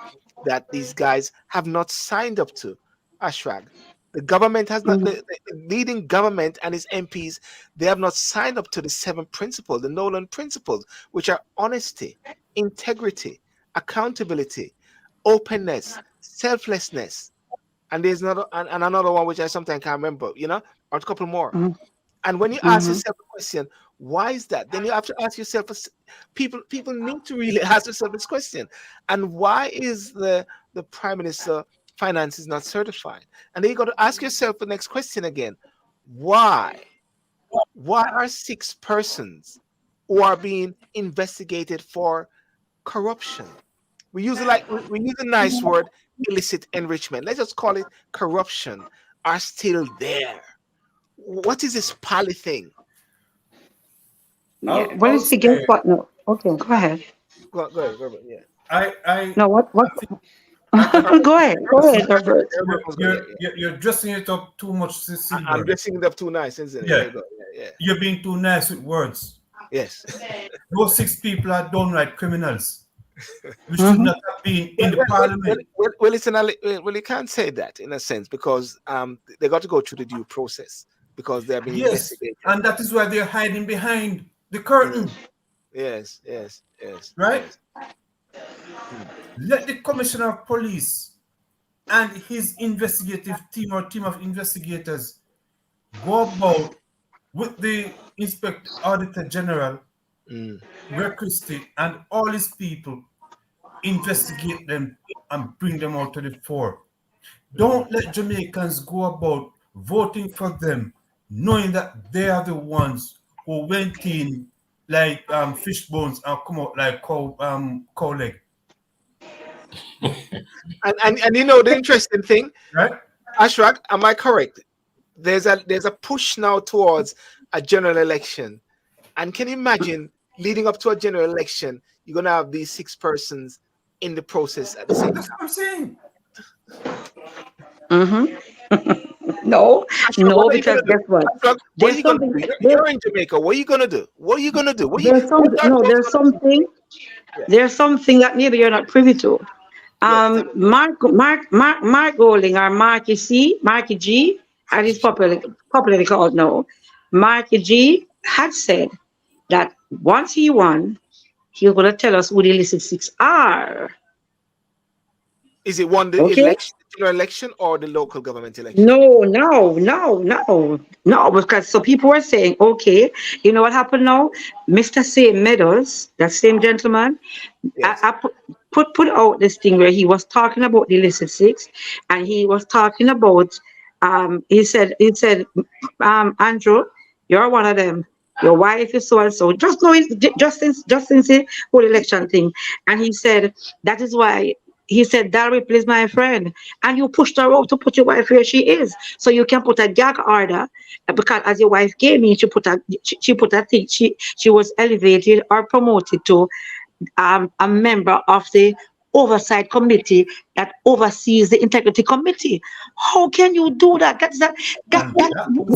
that these guys have not signed up to. Ashrag, the government has not, the leading government and its MPs, they have not signed up to the 7 principles, the Nolan principles, which are honesty, integrity, accountability, openness, selflessness, and there's another and another one which I sometimes can't remember, or a couple more. And when you ask yourself a question, why is that? Then you have to ask yourself, people need to really ask themselves this question. And why is the Prime Minister finance is not certified? And then you got to ask yourself the next question again. Why? Why are 6 persons who are being investigated for corruption? We use a nice word, illicit enrichment. Let's just call it corruption, are still there. What is this pally thing? Yeah. What is against what? No. Okay, go ahead. Go ahead. Yeah. No, what? Go ahead, Robert. You're dressing it up too much. I'm dressing it up too nice, isn't it? Yeah. You're being too nice with words. Yes. Those 6 people are downright criminals. We should not have been in the parliament. Well, listen, you can't say that in a sense because they got to go through the due process because they're being investigated. And that is why they're hiding behind the curtain. Yes. Right? Yes. Let the Commissioner of Police and his investigative team or team of investigators go about with the Inspector Auditor General, Greg Christie, and all his people, investigate them and bring them out to the fore. Don't let Jamaicans go about voting for them, knowing that they are the ones who went in like fish bones and come out like cow leg. and the interesting thing, right? Ashrag, am I correct? There's a push now towards a general election, and can you imagine leading up to a general election, you're gonna have these 6 persons in the process at the same time? That's what I'm saying. No, because guess what? What are you gonna do? You're in Jamaica. What are you gonna do? There's something that maybe you're not privy to. Mark Golding or Marky G, as he's popularly called now, Marky G had said that once he won, he was going to tell us who the illicit 6 are. Is it one the general election or the local government election? No, because so people were saying, okay, you know what happened now? Mr. St. Meadows, that same gentleman, I put out this thing where he was talking about the illicit 6, and he was talking about he said Andrew, you're one of them. Your wife is so and so. Just know just since the whole election thing, and he said that is why. He said, Darby, please, my friend. And you pushed her out to put your wife where she is. So you can put a gag order. Because as your wife came in, she was elevated or promoted to a member of the oversight committee that oversees the integrity committee. How can you do that?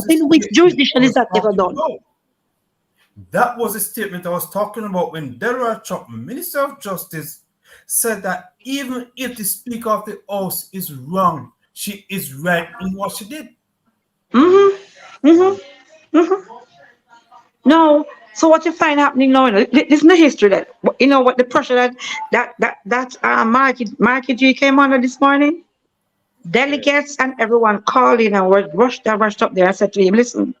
In which jurisdiction is that ever done? That was a statement I was talking about when Delroy Chuck, Minister of Justice, said that even if the Speaker of the House is wrong, she is right in what she did. No. So what you find happening now? Listen to history. That what the pressure that Marky G came under this morning. Delegates and everyone called in and were rushed up there and said to him, "Listen,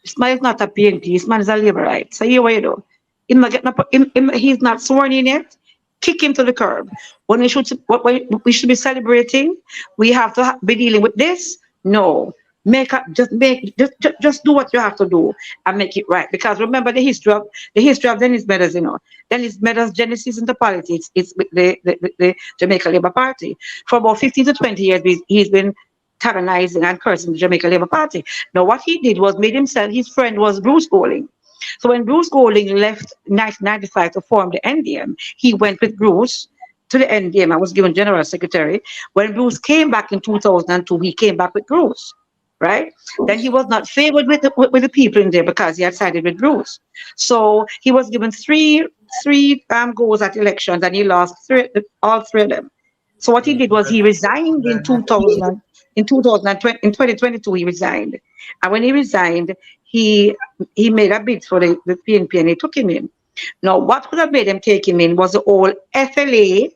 this man is not a PNP. This man is a Labourite. So here what you do? He's not sworn in yet. Kick him to the curb. When we should be celebrating, we have to be dealing with this. No, just do what you have to do and make it right. Because remember the history of Dennis Meadows. Dennis Meadows' genesis into politics is with the Jamaica Labour Party. For about 15 to 20 years, he's been tyrannizing and cursing the Jamaica Labour Party. Now what he did was made himself. His friend was Bruce Golding. So when Bruce Golding left 1995 to form the NDM, he went with Bruce to the NDM and was given General Secretary. When Bruce came back in 2002, he came back with Bruce. right? Then he was not favored with the people in there because he had sided with Bruce. So he was given three goes at elections, and he lost all three of them. So what he did was he resigned in 2022. He resigned, and when he resigned, he made a bid for the PNP, and they took him in. Now, what could have made them take him in was the whole FLA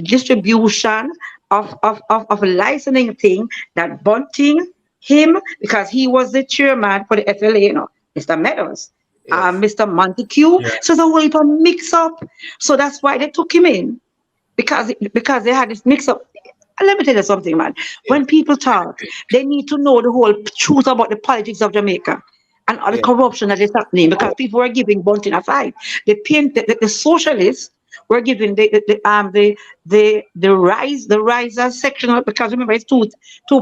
distribution of licensing thing that bunting him, because he was the chairman for the FLA, Mr. Meadows, Mr. Montague. Yeah. So the whole heap of mix up. So that's why they took him in, because they had this mix up. Let me tell you something, man. When people talk, they need to know the whole truth about the politics of Jamaica and all the corruption that is happening, because people are giving bunting a fight. The socialists were giving the risers section, because remember it's two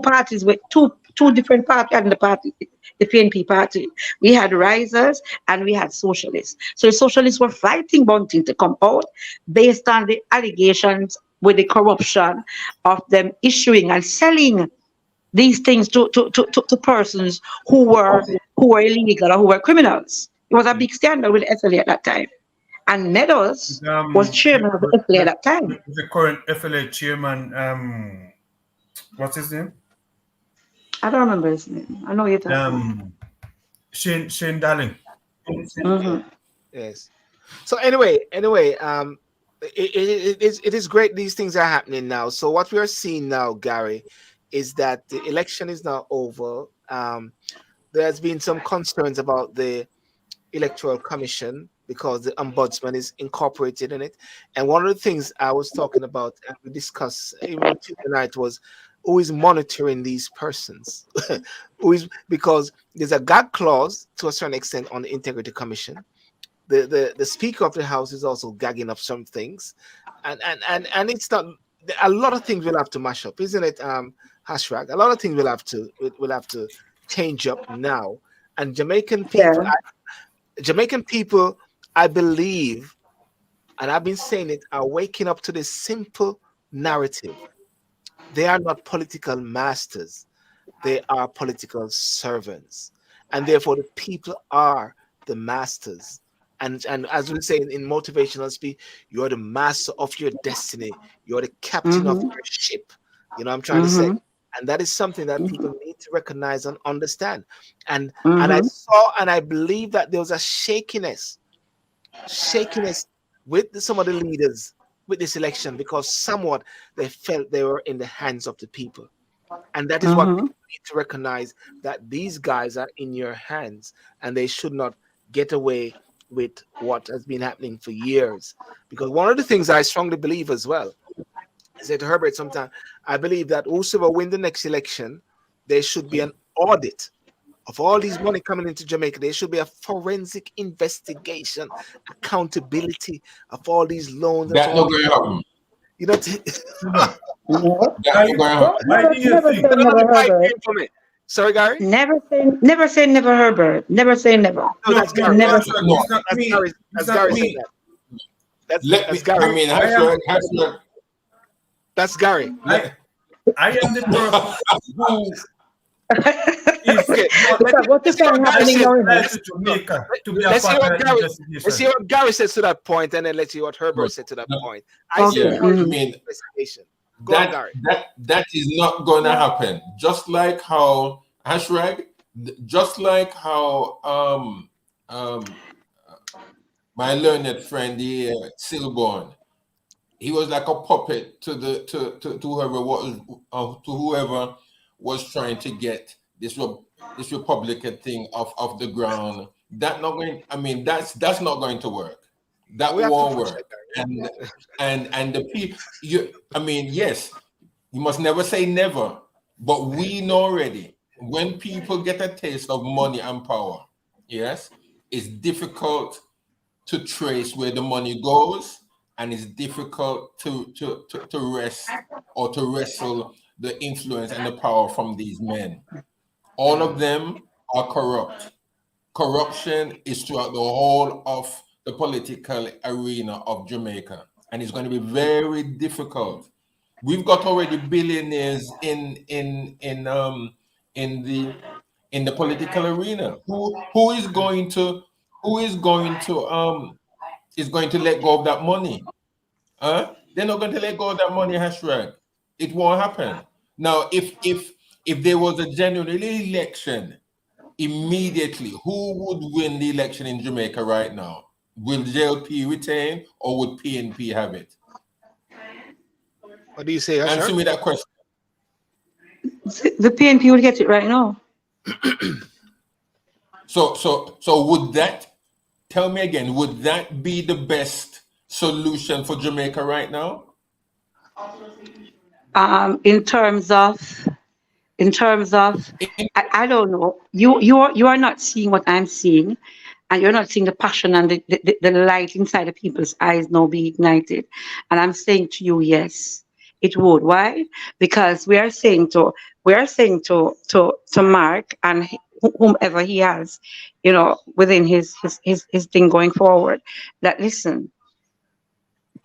parties with two different parties in the party, the PNP party. We had risers and we had socialists. So the socialists were fighting bunting to come out based on the allegations with the corruption of them issuing and selling these things to persons who were illegal or who were criminals. It was a big scandal with the FLA at that time. And Meadows was chairman of the FLA at that time. The current FLA chairman, what's his name? I don't remember his name. I know you're talking. Shane Darling. Mm-hmm. Yes. So anyway, it is great these things are happening now. So what we are seeing now, Gary, is that the election is now over. There has been some concerns about the Electoral Commission because the ombudsman is incorporated in it. And one of the things I was talking about and we discussed even tonight was who is monitoring these persons. Because there's a gag clause to a certain extent on the Integrity Commission. The Speaker of the House is also gagging up some things, and it's not a lot of things we'll have to mash up, isn't it, Hashrag? A lot of things we'll have to change up now. And Jamaican people, I believe, and I've been saying it, are waking up to this simple narrative. They are not political masters; they are political servants, and therefore the people are the masters. And as we say in motivational speech, you're the master of your destiny. You're the captain of your ship. You know what I'm trying to say? And that is something that people need to recognize and understand. And I saw and I believe that there was a shakiness with some of the leaders with this election, because somewhat they felt they were in the hands of the people. And that is what people need to recognize, that these guys are in your hands and they should not get away with what has been happening for years. Because one of the things I strongly believe as well, I said to Herbert sometime, I believe that whosoever win the next election, there should be an audit of all these money coming into Jamaica. There should be a forensic investigation, accountability of all these loans. That's not going to happen. You know, sorry, Gary? Never say never, Herbert. Never say never. No, that's Gary. Never That's Gary. That's Gary. That's Gary. I mean, that's Gary. I am the person who Okay. Let's see what Gary says to that point, and then let's see what Herbert said to that point. I mean, that is not going to happen. Just like how Hashrag, just like how my learned friend here, Sylbourne, he was like a puppet to whoever was trying to get this Republican thing off the ground. That's not going to work. That won't work. And the people, yes, you must never say never, but we know already when people get a taste of money and power, yes, it's difficult to trace where the money goes, and it's difficult to wrest or to wrestle the influence and the power from these men. All of them are corrupt. Corruption is throughout the whole of the political arena of Jamaica, and it's going to be very difficult. We've got already billionaires in in the political arena. Who is going to let go of that money? They're not going to let go of that money, hashtag. It won't happen. Now, if there was a genuine election immediately, who would win the election in Jamaica right now? Will JLP retain or would PNP have it? What do you say, Asher? Answer me that question. The PNP will get it right now. So would that, tell me again, would that be the best solution for Jamaica right now? In terms of, I don't know. You are not seeing what I'm seeing, and you're not seeing the passion and the light inside of people's eyes now be ignited. And I'm saying to you, yes, it would. Why? Because we are saying to Mark and whomever he has, within his thing going forward, that listen.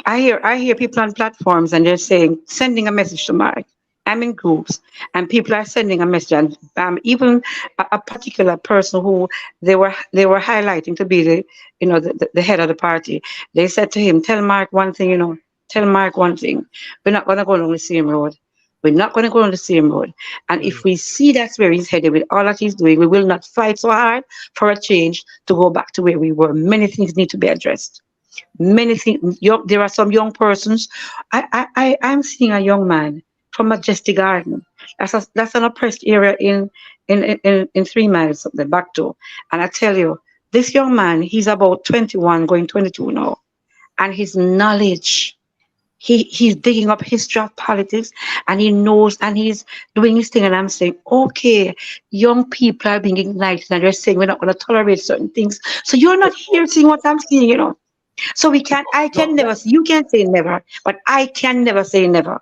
I hear people on platforms and they're sending a message to Mark. I'm in groups and people are sending a message, and even a particular person who they were highlighting to be the head of the party. They said to him, "Tell Mark one thing, tell Mark one thing. We're not gonna go on the same road. We're not gonna go on the same road. And if we see that's where he's headed with all that he's doing, we will not fight so hard for a change to go back to where we were. Many things need to be addressed." Many things. There are some young persons. I'm seeing a young man from Majestic Garden. That's an oppressed area in 3 miles of the back door. And I tell you, this young man, he's about 21, going 22 now, and his knowledge. He's digging up history of politics, and he knows, and he's doing his thing. And I'm saying, okay, young people are being ignited, and they're saying we're not going to tolerate certain things. So you're not here seeing what I'm seeing, So you can't say never, but I can never say never.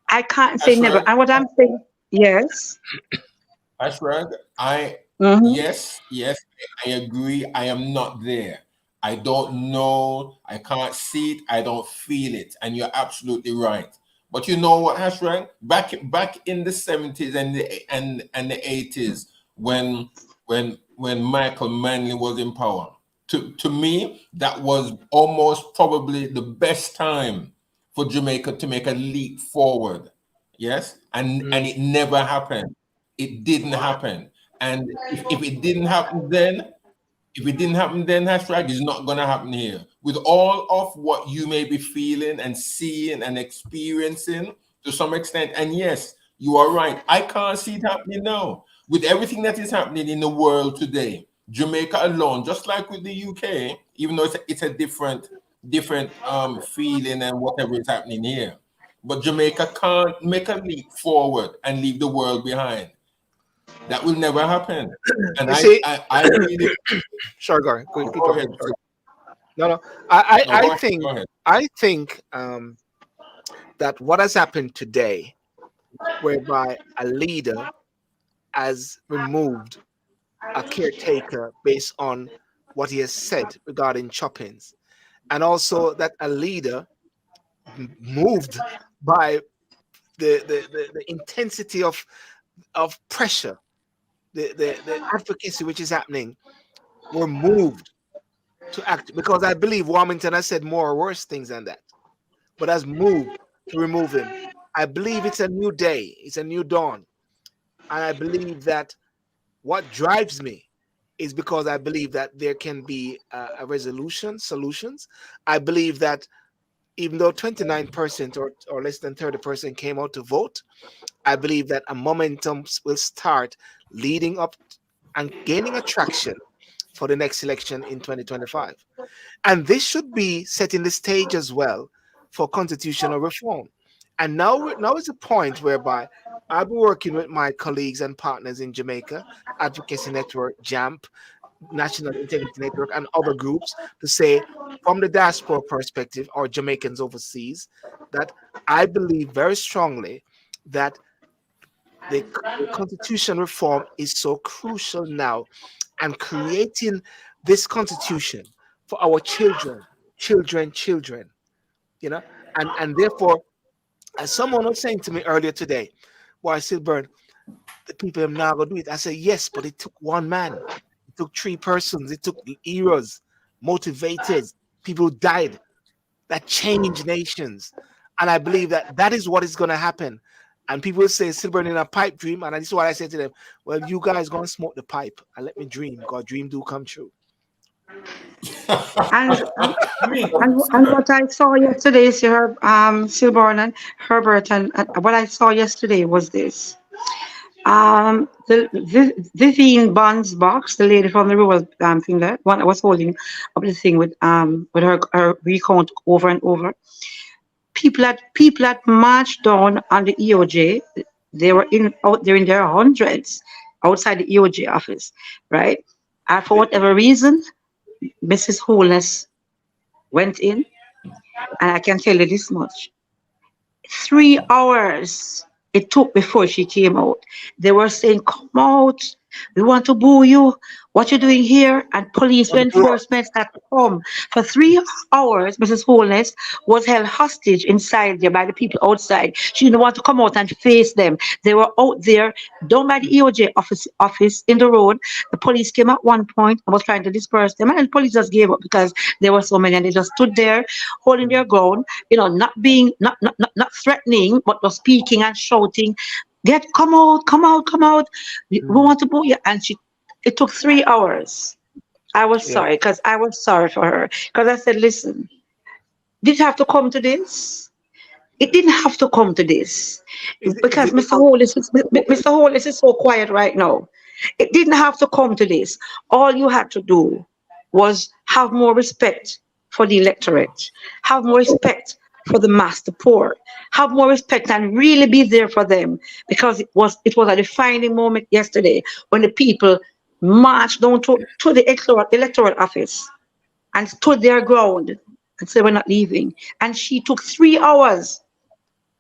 I can't say never. And what I'm saying, yes. Ashrag, yes, I agree. I am not there. I don't know. I can't see it. I don't feel it. And you're absolutely right. But you know what, Ashrag? Back in the 70s and the 80s, when Michael Manley was in power, to me, that was almost probably the best time for Jamaica to make a leap forward. Yes? And it never happened. It didn't happen. And if it didn't happen then, hashtag, it's not going to happen here. With all of what you may be feeling and seeing and experiencing to some extent, and yes, you are right. I can't see it happening now. With everything that is happening in the world today, Jamaica alone, just like with the UK, even though it's a different feeling and whatever is happening here, but Jamaica can't make a leap forward and leave the world behind. That will never happen. And I really sure, go ahead. No. I think that what has happened today, whereby a leader has removed a caretaker based on what he has said regarding choppings, and also that a leader moved by the intensity of pressure, the advocacy which is happening, were moved to act, because I believe Warmington has said more or worse things than that, but has moved to remove him. I believe it's a new day, it's a new dawn, and I believe that what drives me is because I believe that there can be a solutions. I believe that even though 29% or less than 30% came out to vote, I believe that a momentum will start leading up and gaining attraction for the next election in 2025. And this should be setting the stage as well for constitutional reform. And now is a point whereby I'll be working with my colleagues and partners in Jamaica, Advocacy Network, JAMP, National Integrity Network, and other groups, to say, from the diaspora perspective, or Jamaicans overseas, that I believe very strongly that the constitution reform is so crucial now, and creating this constitution for our children, and therefore, as someone was saying to me earlier today, why, Sylbourne, the people are not going to do it. I said, yes, but it took one man. It took 3 persons. It took heroes, motivators, people who died that changed nations. And I believe that that is what is going to happen. And people say Sylbourne in a pipe dream. And this is what I say to them. Well, you guys going to smoke the pipe and let me dream. God, dream do come true. And what I saw yesterday, Sylbourne and Herbert, and what I saw yesterday was this. The Vivian Bond's box, the lady from the rural thing, that one that was holding up the thing with her recount over and over. People that marched down on the EOJ, they're in their hundreds outside the EOJ office, right? And for whatever reason, Mrs. Holness went in, and I can tell you this much: 3 hours it took before she came out. They were saying, "Come out, we want to boo you. What you doing here?" And police reinforcements had to come. For 3 hours, Mrs. Holness was held hostage inside there by the people outside. She didn't want to come out and face them. They were out there, down by the EOJ office in the road. The police came at one point and was trying to disperse them. And the police just gave up because there were so many. And they just stood there holding their ground, not threatening, but just speaking and shouting, come out, come out, come out. We want to boo you. And it took 3 hours. I was sorry, because I was sorry for her. Because I said, listen, did it have to come to this? It didn't have to come to this. Because Mr. Hollis is so quiet right now. It didn't have to come to this. All you had to do was have more respect for the electorate, have more respect for the mass, the poor, have more respect and really be there for them, because it was a defining moment yesterday when the people marched down to the electoral office and stood their ground and said, we're not leaving. And she took 3 hours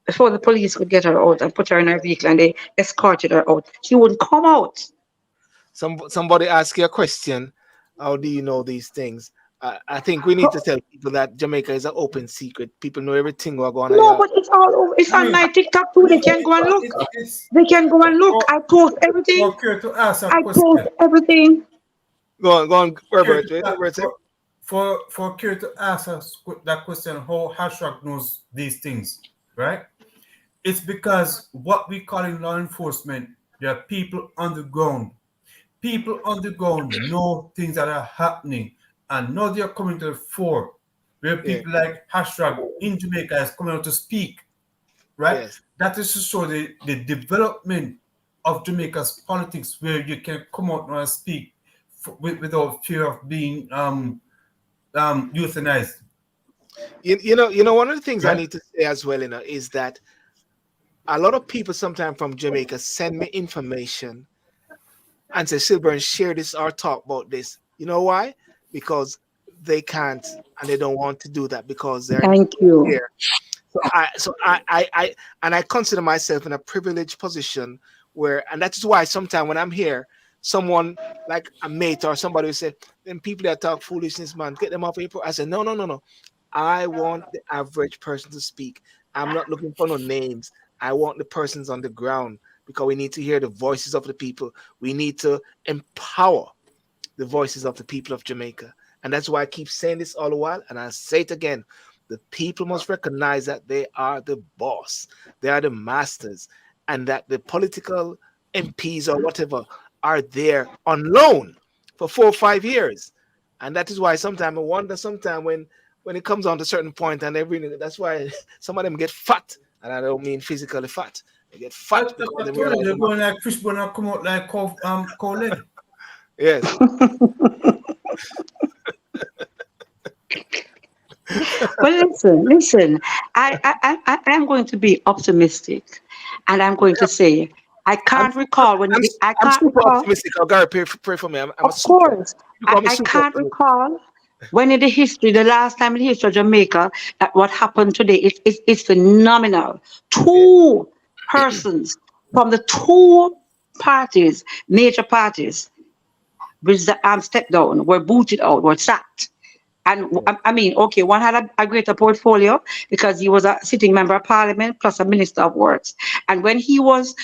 before the police could get her out and put her in her vehicle, and they escorted her out. She wouldn't come out. Somebody asked you a question. How do you know these things? I think we need to tell people that Jamaica is an open secret. People know everything we're going on. No, but it's all over. It's on my TikTok too. They can go and look. They can go and look. I post everything. I post everything. Go on, Herbert. For Kira to ask us that question, how Hashtag knows these things, right? It's because what we call in law enforcement, there are people on the ground. People on the ground know things that are happening. And now they are coming to the fore, where people like Hashtag in Jamaica is coming out to speak, right? Yes. That is to show the development of Jamaica's politics, where you can come out and speak without fear of being euthanized. You know, one of the things I need to say as well, is that a lot of people sometimes from Jamaica send me information and say, Sylbourne, share this or talk about this. You know why? Because they can't and they don't want to do that because they're here. So I consider myself in a privileged position where, and that's why sometimes when I'm here, someone like a mate or somebody will say, then people that talk foolishness, man, get them off April. I said, no. I want the average person to speak. I'm not looking for no names. I want the persons on the ground, because we need to hear the voices of the people. We need to empower the voices of the people of Jamaica. And that's why I keep saying this all the while, and I say it again. The people must recognize that they are the boss. They are the masters, and that the political MPs or whatever are there on loan for 4 or 5 years. And that is why sometimes I wonder, when it comes on to a certain point, and that's why some of them get fat. And I don't mean physically fat. They get fat. They're going like fishbone and come out like cold leg. Yes. Well, listen. I am going to be optimistic, and I'm going to say I can't recall when I'm super optimistic. Oh, God, pray for me. Of course, I can't recall when in the history, the last time in the history of Jamaica, that what happened today. It's phenomenal. 2 persons from the 2 parties, major parties, which stepped down, were booted out, were sacked. And I mean, okay, one had a greater portfolio because he was a sitting member of parliament plus a minister of works. And when he was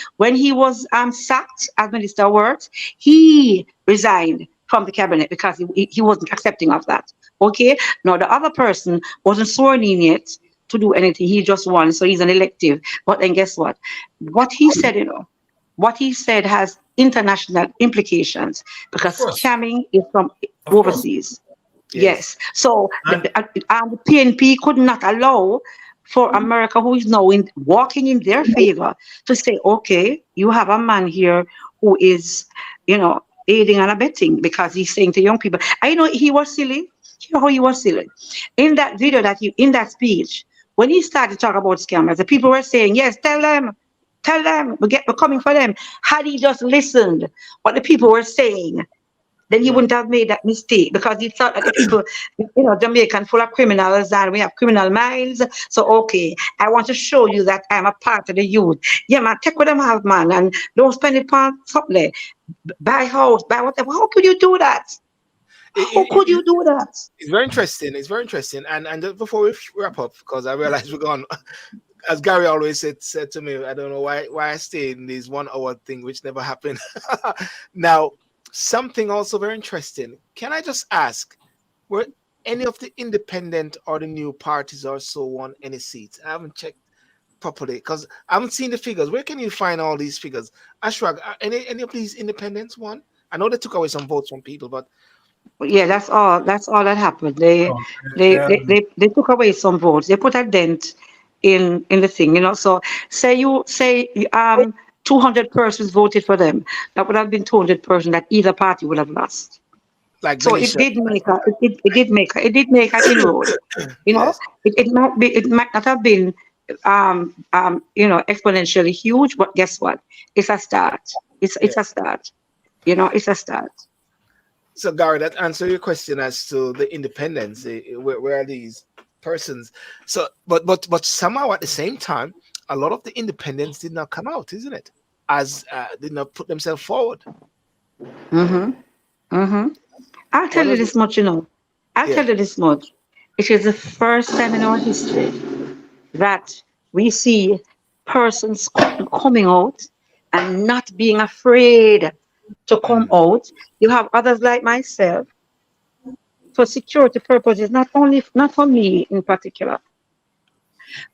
sacked as minister of works, he resigned from the cabinet because he wasn't accepting of that. Okay, now the other person wasn't sworn in yet to do anything. He just won, so he's an elective. But then guess what? What he said, what he said has international implications because scamming is from overseas. Yes. So the PNP could not allow for America, who is now walking in their favor, to say, okay, you have a man here who is, aiding and abetting because he's saying to young people, I know he was silly. You know how he was silly. In that video in that speech, when he started to talk about scammers, the people were saying, yes, tell them, we're coming for them. Had he just listened what the people were saying, then he wouldn't have made that mistake because he thought that the people, Jamaican full of criminals and we have criminal minds. So, okay, I want to show you that I'm a part of the youth. Yeah, man, take what them have, man, and don't spend it on something. Buy house, buy whatever. How could you do that? How could you do that? It's very interesting. It's very interesting. And just before we wrap up, because I realize we're gone. As Gary always said to me, I don't know why I stay in this 1 hour thing, which never happened. Now, something also very interesting. Can I just ask, were any of the independent or the new parties or so won any seats? I haven't checked properly because I haven't seen the figures. Where can you find all these figures? Ashrag, any of these independents won? I know they took away some votes from people, but yeah, that's all that happened. They took away some votes. They put a dent in the thing, So say 200 persons voted for them. That would have been 200 persons that either party would have lost. Like so it did make an inroad. Yes. It might not have been exponentially huge, but guess what? It's a start. It's a start. It's a start. So Gary, that answers your question as to the independents. Where are these persons? So, but somehow at the same time, a lot of the independents did not come out, isn't it? As did not put themselves forward. I'll tell you this much, I'll tell you this much. It is the first time in our history that we see persons coming out and not being afraid to come out. You have others like myself for security purposes, not for me in particular,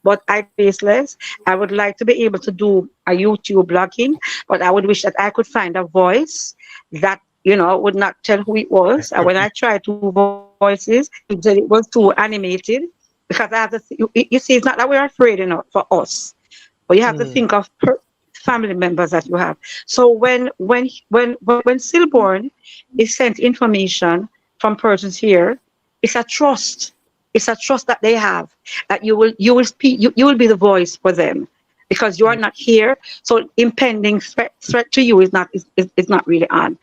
but I faceless. I would like to be able to do a YouTube blogging, but I would wish that I could find a voice that would not tell who it was. And when I tried 2 voices, it was too animated because I have to. You see, it's not that we're afraid, for us, but you have to think of family members that you have. So when Sylbourne is sent information from persons here, it's a trust. It's a trust that they have that you will speak. You will be the voice for them because you are not here. So impending threat to you is not really on.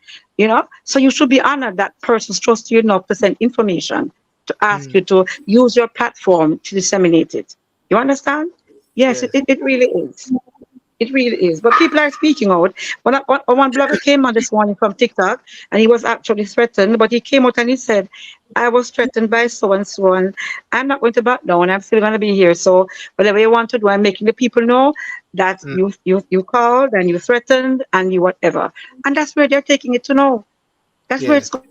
So you should be honored that persons trust you enough to send information to ask you to use your platform to disseminate it. You understand? Yes. It really is. It really is. But people are speaking out. One blogger came on this morning from TikTok and he was actually threatened, but he came out and he said, I was threatened by so and so, and I'm not going to back down. I'm still going to be here. So whatever you want to do, I'm making the people know that you called and you threatened and you whatever. And that's where they're taking it to know. That's where it's going.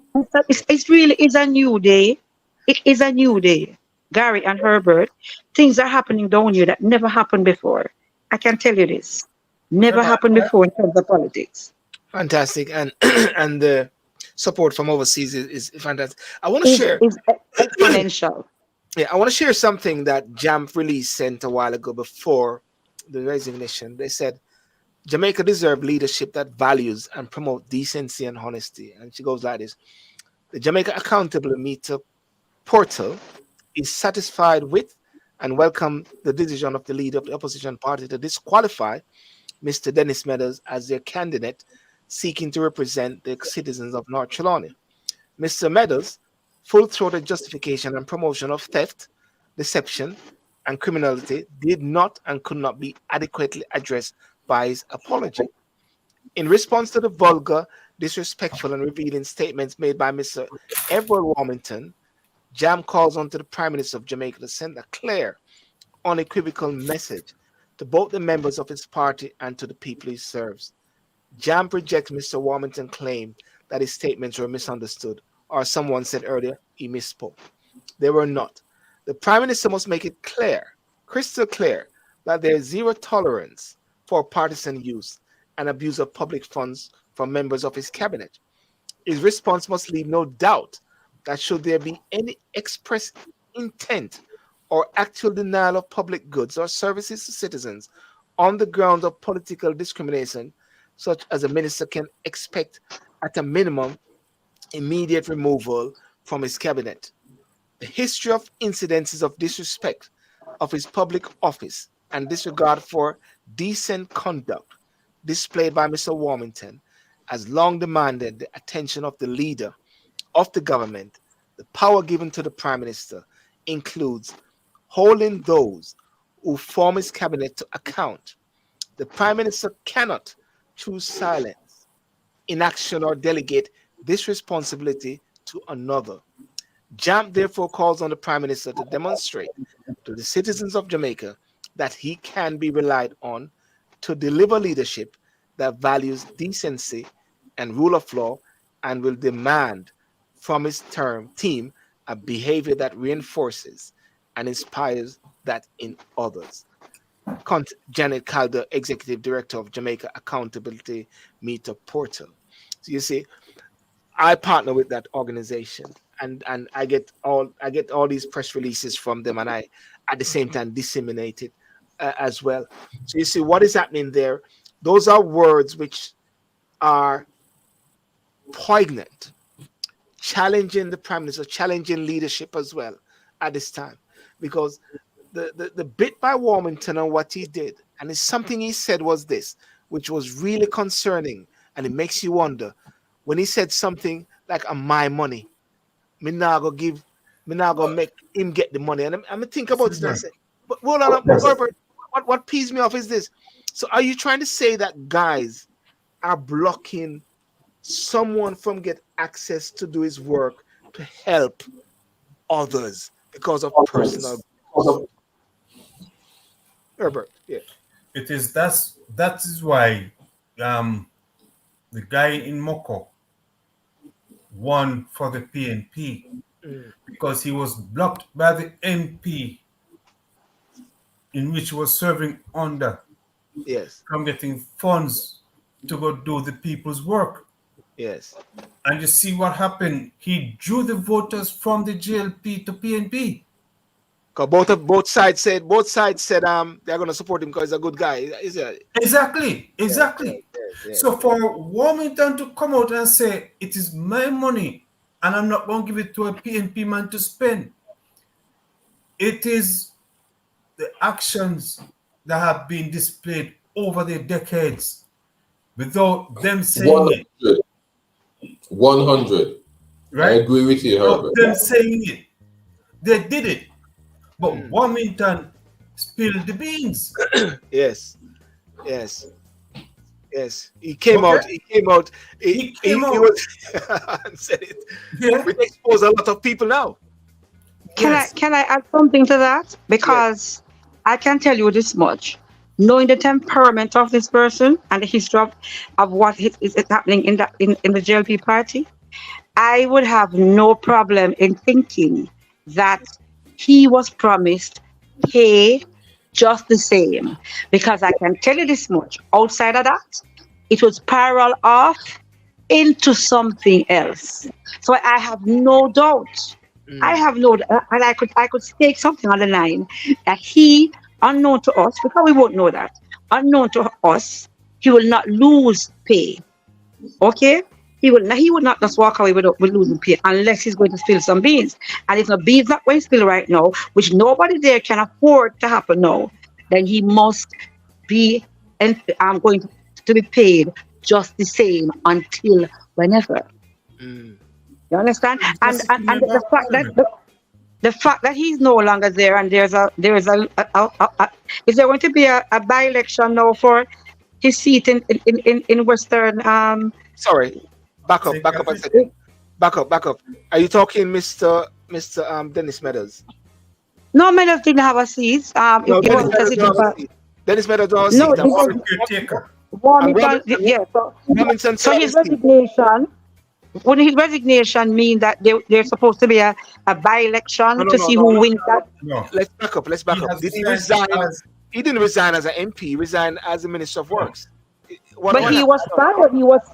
It really is a new day. It is a new day. Gary and Herbert, things are happening down here that never happened before. I can tell you this. Never happened before in terms of politics. Fantastic. And and the support from overseas is fantastic. I want to share. It's exponential. Yeah, I want to share something that Jamf Release sent a while ago before the resignation. They said, Jamaica deserves leadership that values and promote decency and honesty. And she goes like this. The Jamaica Accountable Meter portal is satisfied with and welcome the decision of the leader of the opposition party to disqualify Mr. Dennis Meadows as their candidate seeking to represent the citizens of North Trelawney. Mr. Meadows' full-throated justification and promotion of theft, deception, and criminality did not and could not be adequately addressed by his apology. In response to the vulgar, disrespectful, and revealing statements made by Mr. Edward Warmington, Jam calls on to the Prime Minister of Jamaica to send a clear, unequivocal message to both the members of his party and to the people he serves. Jam rejects Mr. Warmington's claim that his statements were misunderstood, or as someone said earlier, he misspoke. They were not. The Prime Minister must make it clear, crystal clear, that there is zero tolerance for partisan use and abuse of public funds from members of his cabinet. His response must leave no doubt that should there be any express intent or actual denial of public goods or services to citizens on the grounds of political discrimination, such as a minister can expect at a minimum immediate removal from his cabinet. The history of incidences of disrespect of his public office and disregard for decent conduct displayed by Mr. Warmington has long demanded the attention of the leader of the government. The power given to the Prime Minister includes holding those who form his cabinet to account. The Prime Minister cannot choose silence, inaction, or delegate this responsibility to another. JAMP therefore calls on the Prime Minister to demonstrate to the citizens of Jamaica that he can be relied on to deliver leadership that values decency and rule of law and will demand from his team a behavior that reinforces and inspires that in others. Janet Calder, Executive Director of Jamaica Accountability Meter Portal. So you see, I partner with that organization, and I get all these press releases from them, and I at the same time disseminate it as well. So you see what is happening there. Those are words which are poignant, challenging the Prime Minister, challenging leadership as well at this time, because the bit by Warmington and what he did, and it's something he said was this, which was really concerning, and it makes you wonder. When he said something like, my money, me now go make him get the money. And I'm think about it and I say, but hold on, Robert, what pees me off is this. So are you trying to say that guys are blocking someone from get access to do his work to help others because of personal? Herbert, yeah. It is that is why the guy in Moko won for the PNP because he was blocked by the MP in which he was serving under, yes, from getting funds to go do the people's work. Yes. And you see what happened. He drew the voters from the GLP to PNP. Because both sides said they're going to support him because he's a good guy. Exactly. Yes. So for Warmington to come out and say it is my money and I'm not going to give it to a PNP man to spend, it is the actions that have been displayed over the decades without them saying 100. it. 100. Right? I agree with you, Herbert. Them saying it, they did it. But Warmington spilled the beans. Yes. He came out. He was and said it. Yeah. We expose a lot of people now. Can I add something to that? Because I can tell you this much. Knowing the temperament of this person and the history of what is happening in the JLP party, I would have no problem in thinking that he was promised pay just the same. Because I can tell you this much, outside of that, it would spiral off into something else. So I have no doubt. I have no doubt, and I could stake something on the line that he, unknown to us, because we won't know that, unknown to us, he will not lose pay. Okay? He would not just walk away with losing pay unless he's going to spill some beans. And if the beans not going to spill right now, which nobody there can afford to happen now, then he must be going to be paid just the same until whenever. You understand? And the fact that he's no longer there, and is there going to be a by-election now for his seat in Western? Sorry. Back up a second. Back up. Are you talking Mr. Mr. Dennis Meadows? No, Meadows didn't have a seat. No, Dennis Meadows don't have a seat. Dennis Meadows don't have a seat. So his resignation. Wouldn't his resignation mean that there's supposed to be a by-election to see who wins that? No. Let's back up. Did he resign? He didn't resign as an MP. He resigned as a Minister of Works. But he was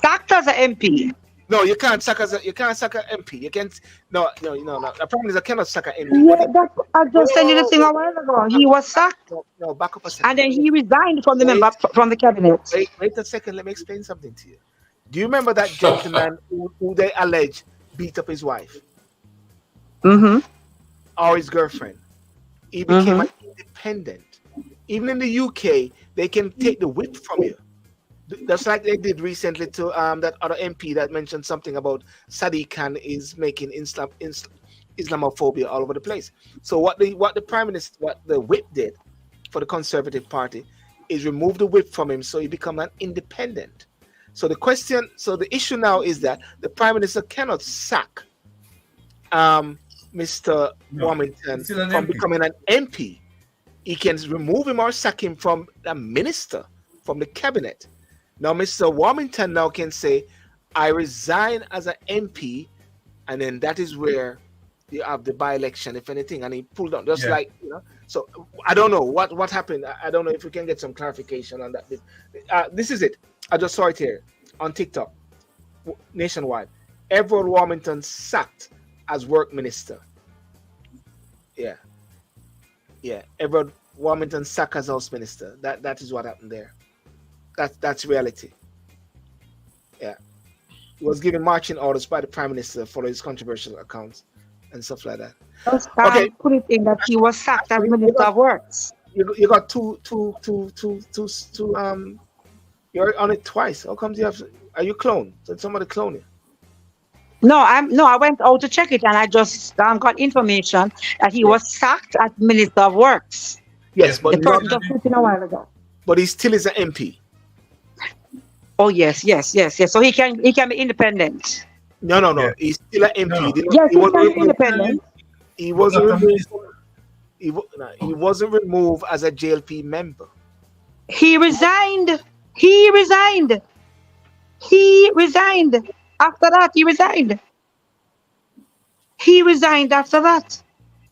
sacked as an MP. No, you can't sack an MP. You can't. No. The problem is I cannot sack an MP. Yeah, I just sent you the thing a while ago. He was sacked. No, back up a second. And then he resigned from the cabinet. Wait a second. Let me explain something to you. Do you remember that gentleman who they allege beat up his wife? Mm-hmm. Or his girlfriend? He became an independent. Even in the UK, they can take the whip from you. That's like they did recently to that other MP that mentioned something about Sadiq Khan is making Islamophobia all over the place. So what the Prime Minister, what the whip did for the Conservative Party is remove the whip from him so he become an independent. So the issue now is that the Prime Minister cannot sack Mr. Warmington from becoming an MP. He can remove him or sack him from a minister, from the cabinet. Now, Mr. Warmington now can say, I resign as an MP, and then that is where you have the by-election, if anything, and he pulled on, like, So I don't know what happened. I don't know if we can get some clarification on that. This is it. I just saw it here on TikTok, nationwide. Edward Warmington sacked as work minister. Yeah. Edward Warmington sacked as house minister. That is what happened there. That's reality. Yeah. He was given marching orders by the Prime Minister for his controversial accounts and stuff like that. Okay. Put it in that he was sacked as Minister of Works. You got two. You're on it twice. How come are you cloned? Did somebody clone you? No, I went out to check it and I just got information that he was sacked as Minister of Works. Yes, but the person just put in a while ago. But he still is an MP. Oh yes. So he can be independent. No. Yeah. He's still an MP. No. Yes, he can be independent. He wasn't removed. He wasn't removed as a JLP member. He resigned. After that, he resigned. He resigned after that.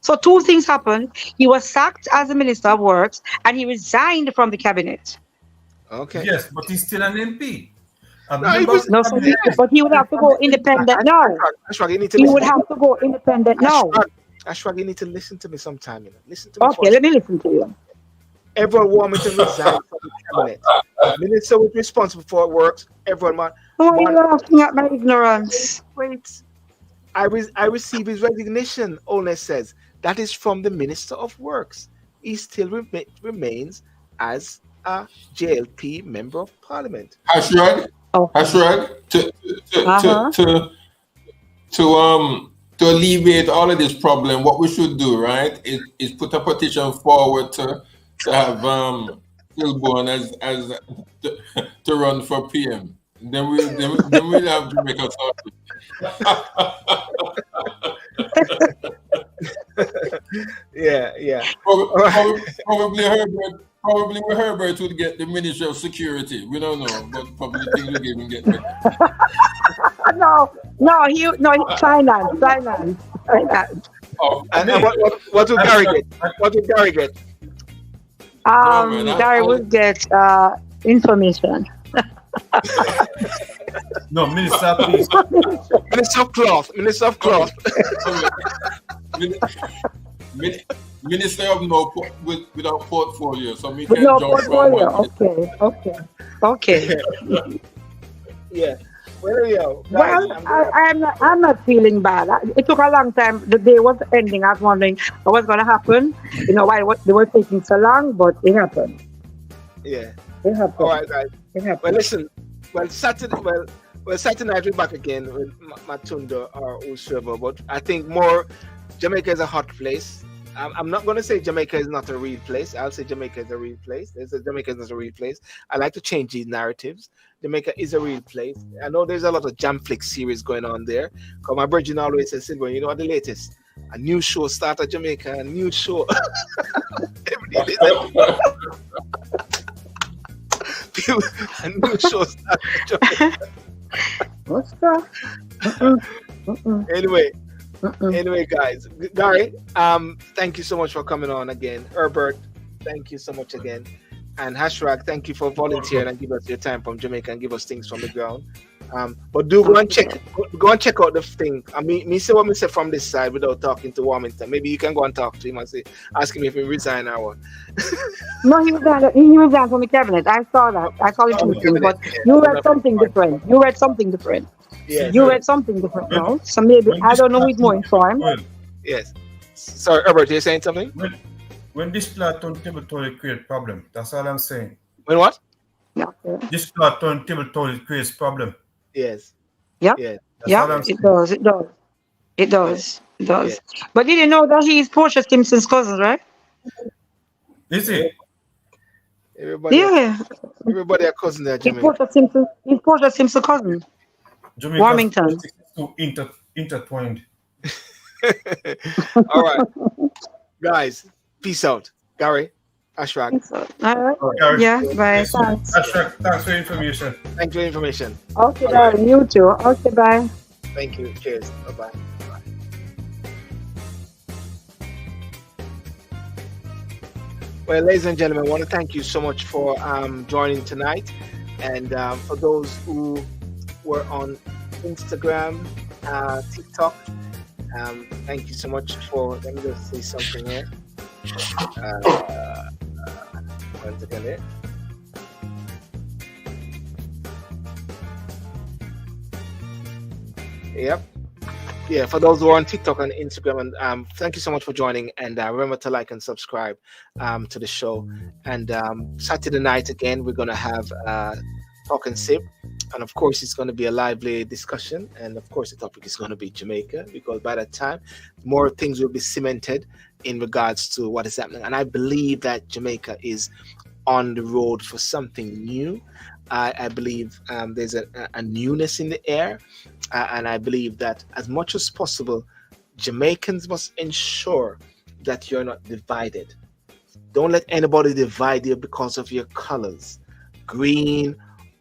So two things happened. He was sacked as a Minister of Works and he resigned from the cabinet. Okay. Yes, but he's still an MP. But he would have to go independent now. He would have to go independent now. Ashwag, you need to listen to me sometime. Listen to me. Okay, let me listen to you. Everyone Warmington resigned from the cabinet. Minister was responsible for works. Everyone. Why are you laughing at my ignorance? Wait. I received his resignation, Olness says. That is from the Minister of Works. He still remains as a JLP Member of Parliament. Ashwag, to alleviate all of this problem, what we should do, right, is put a petition forward to have Sylbourne as to run for PM. Then we'll have Jamaica sorted. Yeah. Probably Herbert would get the Ministry of Security. We don't know, but probably things will even get better. No, finance. Oh, and what would Gary get? What would Gary get? Gary would get information. No, Minister, please. Minister of Cloth. Minister of without portfolio, so we can no jump portfolio. Okay. Yeah. Well, I'm not feeling bad. It took a long time. The day was ending. I was wondering what was going to happen. Why they were taking so long, but it happened. Yeah. It happened. All right, guys. It happened. Well, listen. Saturday night we're back again with Matunda or whoever. But I think Jamaica is a hot place. I'm not going to say Jamaica is not a real place. I'll say Jamaica is a real place. Jamaica is not a real place. I like to change these narratives. Jamaica is a real place. I know there's a lot of Jam Flick series going on there. Because my virgin always says, Sylbourne, you know what the latest? A new show start at Jamaica. A new show. A new show start at Jamaica. What's that? Anyway, guys, Gary, thank you so much for coming on again. Herbert, thank you so much again. And Hashrag, thank you for volunteering and give us your time from Jamaica and give us things from the ground. But do go and check out the thing. I mean, me say what me say from this side without talking to Warmington. Maybe you can go and talk to him and ask him if he resign or what. No, he was down from the cabinet. I saw that. I saw it too. But you read something different. You read something different. Yeah, you read something different now. So maybe I don't know who's more informed. Yes. Sorry, Herbert, you're saying something? When this plot on table create problem, that's all I'm saying. When what? Yeah. This plot on table creates problem. Yes. Yep. Yeah. Yeah. It does. Yeah. But did you know that he's Portia Simpson's cousin, right? Is he? Everybody a cousin there, Jamaica. He's Portia Simpson's cousin. Jamaica Warmington. Too intertwined. All right. Guys, peace out. Gary, Ashraq. All right. Yeah, bye. Thanks. Ashraq, thanks for your information. Thanks for your information. Okay, darling. You too. Okay, bye. Thank you. Cheers. Bye-bye. Well, ladies and gentlemen, I want to thank you so much for joining tonight. And for those who were on Instagram, TikTok, thank you so much for, let me just say something here. Once again here. Yep. Yeah, for those who are on TikTok and Instagram, and thank you so much for joining. And remember to like and subscribe to the show. And Saturday night again, we're gonna have Talk and Sip, and of course, it's going to be a lively discussion. And of course, the topic is going to be Jamaica, because by that time, more things will be cemented in regards to what is happening. And I believe that Jamaica is on the road for something new. I believe there's a newness in the air. And I believe that as much as possible, Jamaicans must ensure that you're not divided. Don't let anybody divide you because of your colors, green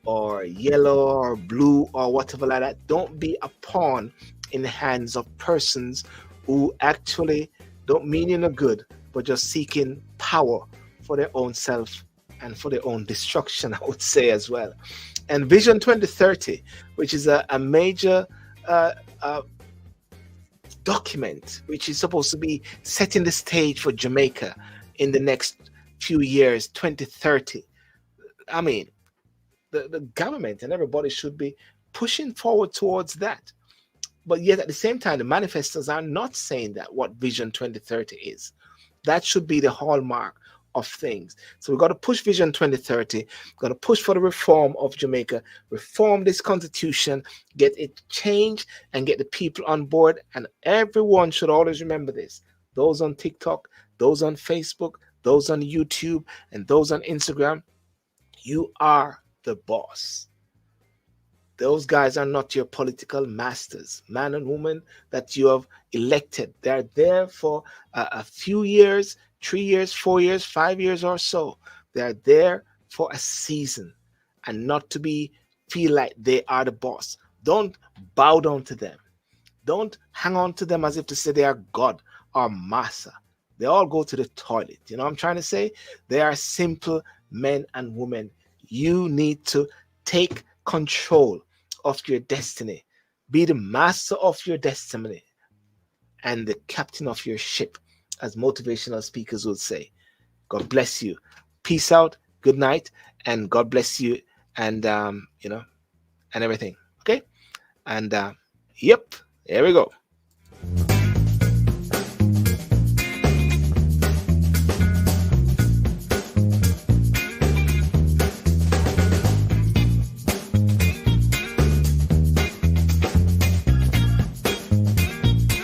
or yellow or blue or whatever like that. Don't be a pawn in the hands of persons who actually don't mean you no good, but just seeking power for their own self and for their own destruction, I would say as well. And Vision 2030, which is a major document, which is supposed to be setting the stage for Jamaica in the next few years, 2030. I mean, the government and everybody should be pushing forward towards that. But yet at the same time, the manifestos are not saying that what Vision 2030 is. That should be the hallmark of things. So we've got to push Vision 2030, we've got to push for the reform of Jamaica, reform this constitution, get it changed and get the people on board. And everyone should always remember this. Those on TikTok, those on Facebook, those on YouTube, and those on Instagram, you are the boss. Those guys are not your political masters, man and woman that you have elected. They're there for a few years, 3 years, 4 years, 5 years or so. They're there for a season and not to feel like they are the boss. Don't bow down to them. Don't hang on to them as if to say they are God or Master. They all go to the toilet. You know what I'm trying to say? They are simple men and women. You need to take control of your destiny. Be the master of your destiny and the captain of your ship, as motivational speakers would say. God bless you. Peace out. Good night. And God bless you. And, and everything. Okay. And, yep. There we go.